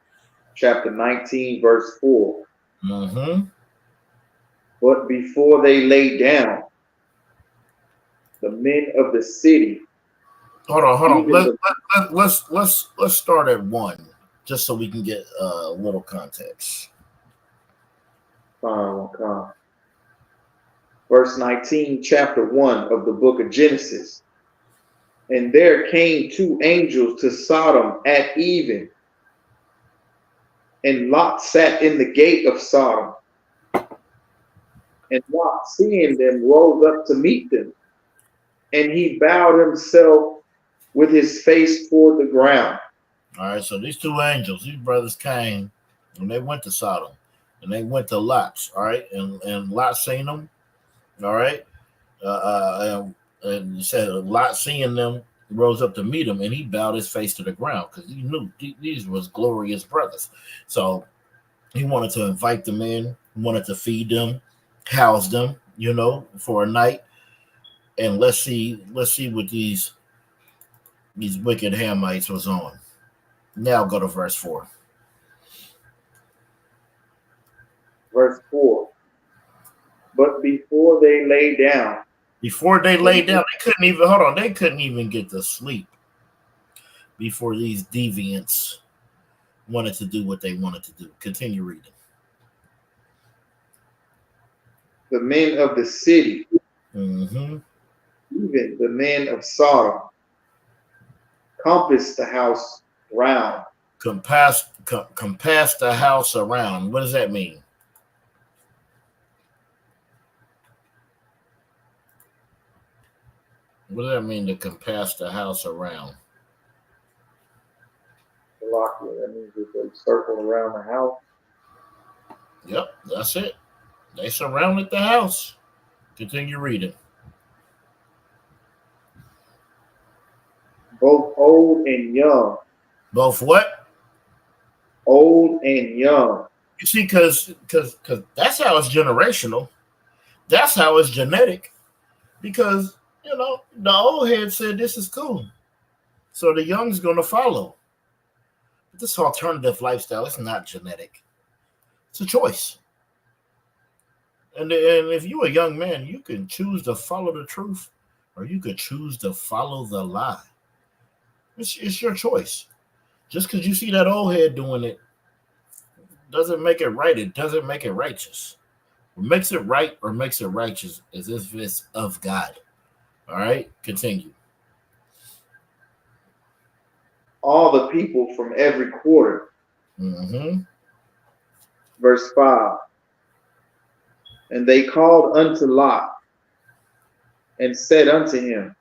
chapter 19, verse 4. Mm-hmm. But before they lay down, the men of the city. Hold on. Let's start at 1, just so we can get a little context. Verse 19, chapter 1 of the book of Genesis. And there came 2 angels to Sodom at even, and Lot sat in the gate of Sodom. And Lot, seeing them, rose up to meet them, and he bowed himself with his face toward the ground. All right, so these 2 angels, these brothers came, and they went to Sodom, and they went to Lot's. All right, and Lot seen them. All right, and said Lot seeing them, rose up to meet him, and he bowed his face to the ground because he knew these was glorious brothers. So he wanted to invite them in, wanted to feed them, house them, for a night. And let's see what these wicked Hamites was on. Now go to verse 4. Verse 4. But before they lay down, they couldn't even get to sleep before these deviants wanted to do what they wanted to do. Continue reading. The men of the city, mm-hmm. even the men of Sodom, compassed the house round. Compass the house around. What does that mean? What does that mean to compass the house around? That means they circle around the house. Yep, that's it. They surrounded the house. Continue reading. Both old and young. Both what? Old and young. You see, because that's how it's generational. That's how it's genetic. Because, the old head said this is cool. So the young's going to follow. This alternative lifestyle is not genetic. It's a choice. And if you're a young man, you can choose to follow the truth or you could choose to follow the lie. It's your choice. Just because you see that old head doing it doesn't make it right. It doesn't make it righteous. What makes it right or makes it righteous is if it's of God. All right, continue. All the people from every quarter. Mm-hmm. Verse 5. And they called unto Lot and said unto him,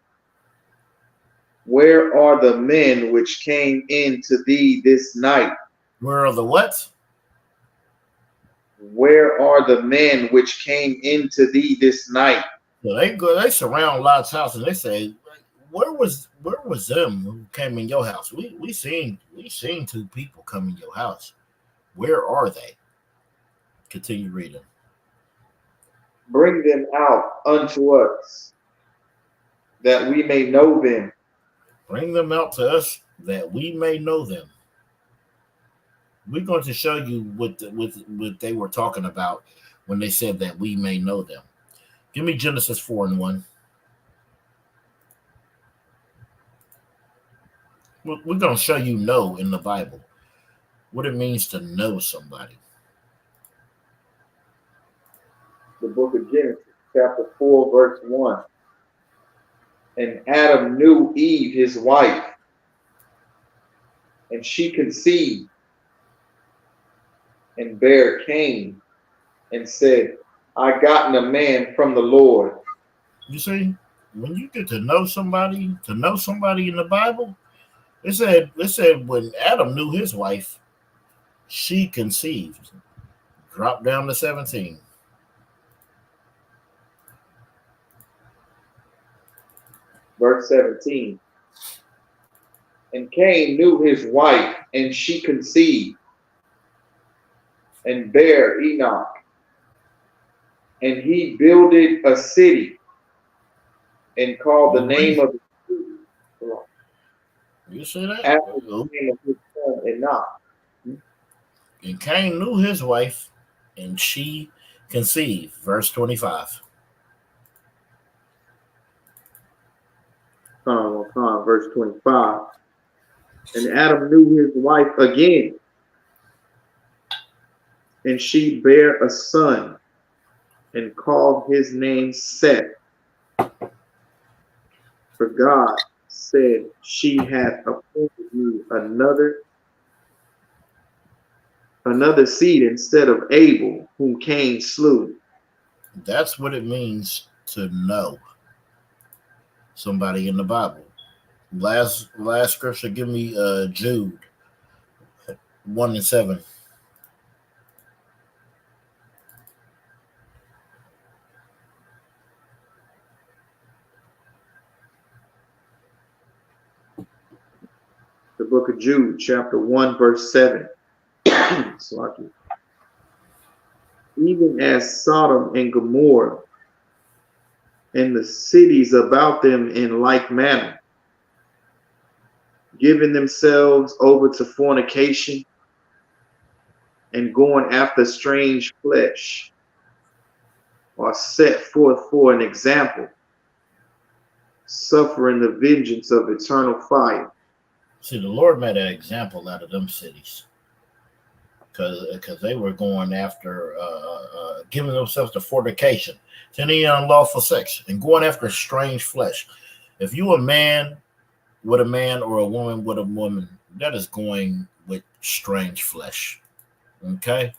where are the men which came in to thee this night? Where are the what? Where are the men which came into thee this night? So they surround Lot's house and they say, where was them who came in your house? We seen two people come in your house. Where are they? Continue reading. Bring them out unto us, that we may know them. Bring them out to us, that we may know them. We're going to show you what they were talking about when they said that we may know them. Give me Genesis 4:1. We're going to show you know in the Bible what it means to know somebody. The book of Genesis, chapter 4, verse 1. And Adam knew Eve, his wife, and she conceived and bare Cain and said, I gotten a man from the Lord. You see, when you get to know somebody in the Bible, it said when Adam knew his wife, she conceived. Drop down to 17. Verse 17. And Cain knew his wife, and she conceived and bare Enoch. And he builded a city and called the name of the city. You see that? After the name of his son Enoch. And Cain knew his wife, and she conceived. Verse 25. Verse 25. And Adam knew his wife again, and she bare a son, and called his name Seth. For God said, she hath appointed me another seed instead of Abel, whom Cain slew. That's what it means to know somebody in the Bible. Last scripture, give me Jude 1:7. The book of Jude, chapter 1, verse 7. Even as Sodom and Gomorrah and the cities about them in like manner, giving themselves over to fornication and going after strange flesh, are set forth for an example, suffering the vengeance of eternal fire. See, the Lord made an example out of them cities because they were going after giving themselves to fornication, to any unlawful sex, and going after strange flesh. If you a man with a man or a woman with a woman, that is going with strange flesh. Okay?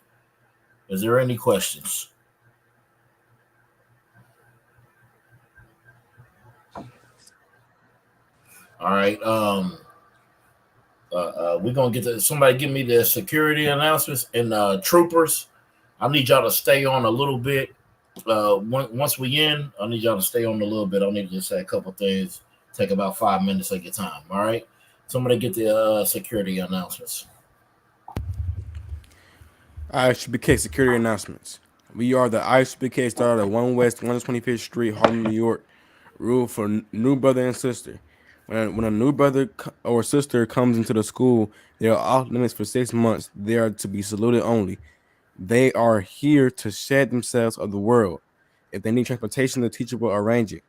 Is there any questions? All right. We're gonna get to somebody give me the security announcements and troopers. I need y'all to stay on a little bit. Once we in, I need y'all to stay on a little bit. I need to just say a couple things. Take about 5 minutes of your time. All right. Somebody get the security announcements. Isupk security announcements. We are the Isupk started at 1 West 125th Street, Harlem, New York. Rule for new brother and sister. When a new brother or sister comes into the school, they are off limits for 6 months. They are to be saluted only. They are here to shed themselves of the world. If they need transportation, the teacher will arrange it.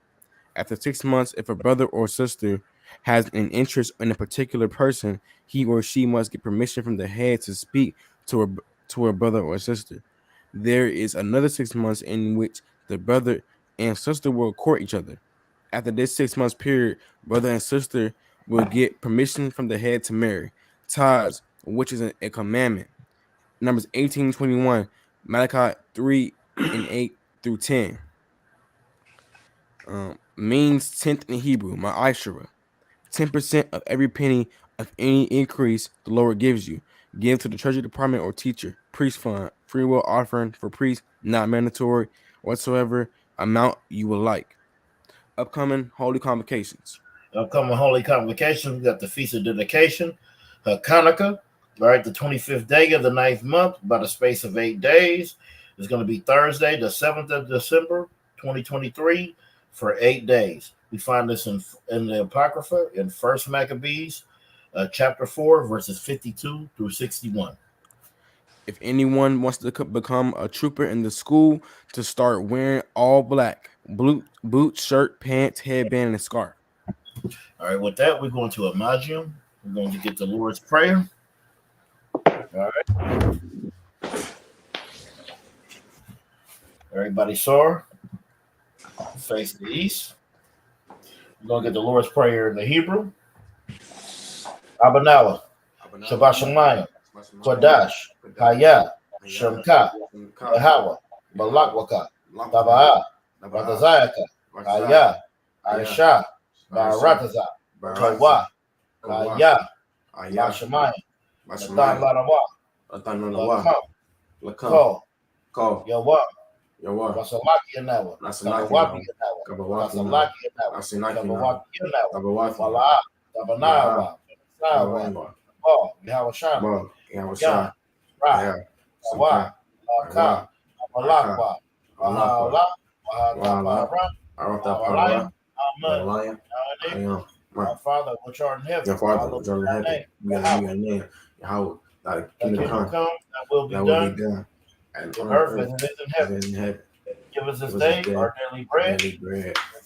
After 6 months, if a brother or sister has an interest in a particular person, he or she must get permission from the head to speak to a brother or sister. There is another 6 months in which the brother and sister will court each other. After this 6 months period, brother and sister will get permission from the head to marry. Tithes, which is a commandment. Numbers 18:21, Malachi 3 and 8 through 10. Means tenth in Hebrew, ma'ashara. 10% of every penny of any increase the Lord gives you. Give to the treasury department or teacher, priest fund, free will offering for priests, not mandatory, whatsoever amount you would like. Upcoming holy convocations. Upcoming holy convocation, we got the Feast of Dedication, Hanukkah, right, the 25th day of the 9th month, by the space of 8 days. It's going to be Thursday, the 7th of December, 2023, for 8 days. We find this in the Apocrypha in 1 Maccabees, chapter 4, verses 52 through 61. If anyone wants to become a trooper in the school, to start wearing all black, boots, shirt, pants, headband, and a scarf. All right, with that, we're going to Imagium. We're going to get the Lord's Prayer. All right. Everybody saw? Face the east. We're going to get the Lord's Prayer in the Hebrew. Abanawa, Shabbat Shemayim, Kodash, Hayah, Shemka, Yehawa, Malakwaka, Taba'ah, Ratazayaka, Hayah, Aisha, Barataza, Kawa, Hayah, Shemayim, Nathan Larawa, Lakam, Yawa, Wasalaki Yanawa, Kabawaki Yanawa, Wasalaki Yanawa, Kabawaki Yanawa, Wala, Tabanawa, Sawa, Yahweh Yah, Ra, Sawa, Laka, Malakwa, Wahala, Wahala, Amen. Our Father, which art in heaven, hallowed be thy name. name. How thy Kingdom come, that will be done on earth as it is in heaven. Give us this day our daily bread, and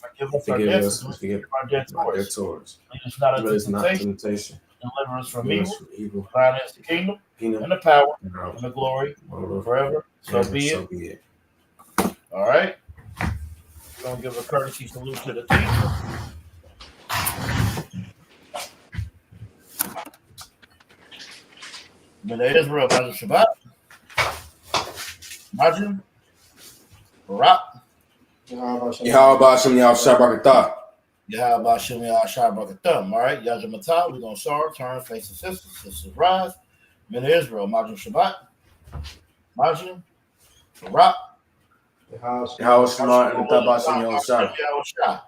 forgive us our debts, and forgive our debtors. Lead us not into temptation, deliver us from evil. Thine is the kingdom, and the power, and the glory, forever. So be it. All right. We're going to give a courtesy salute to the teacher. May Israel, Major Shabbat, Major, Barak, Yahweh Shem Yahweh Shabbat. Yahweh Shem Yahweh Shabbat. All right, Yajamatah, we're going to start, turn, face the sisters rise. May Israel, Major Shabbat, Major, Barak, Yahweh Shema and Tabah Shem Yahweh Shabbat.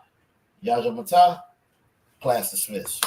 Yajamatah, class dismissed.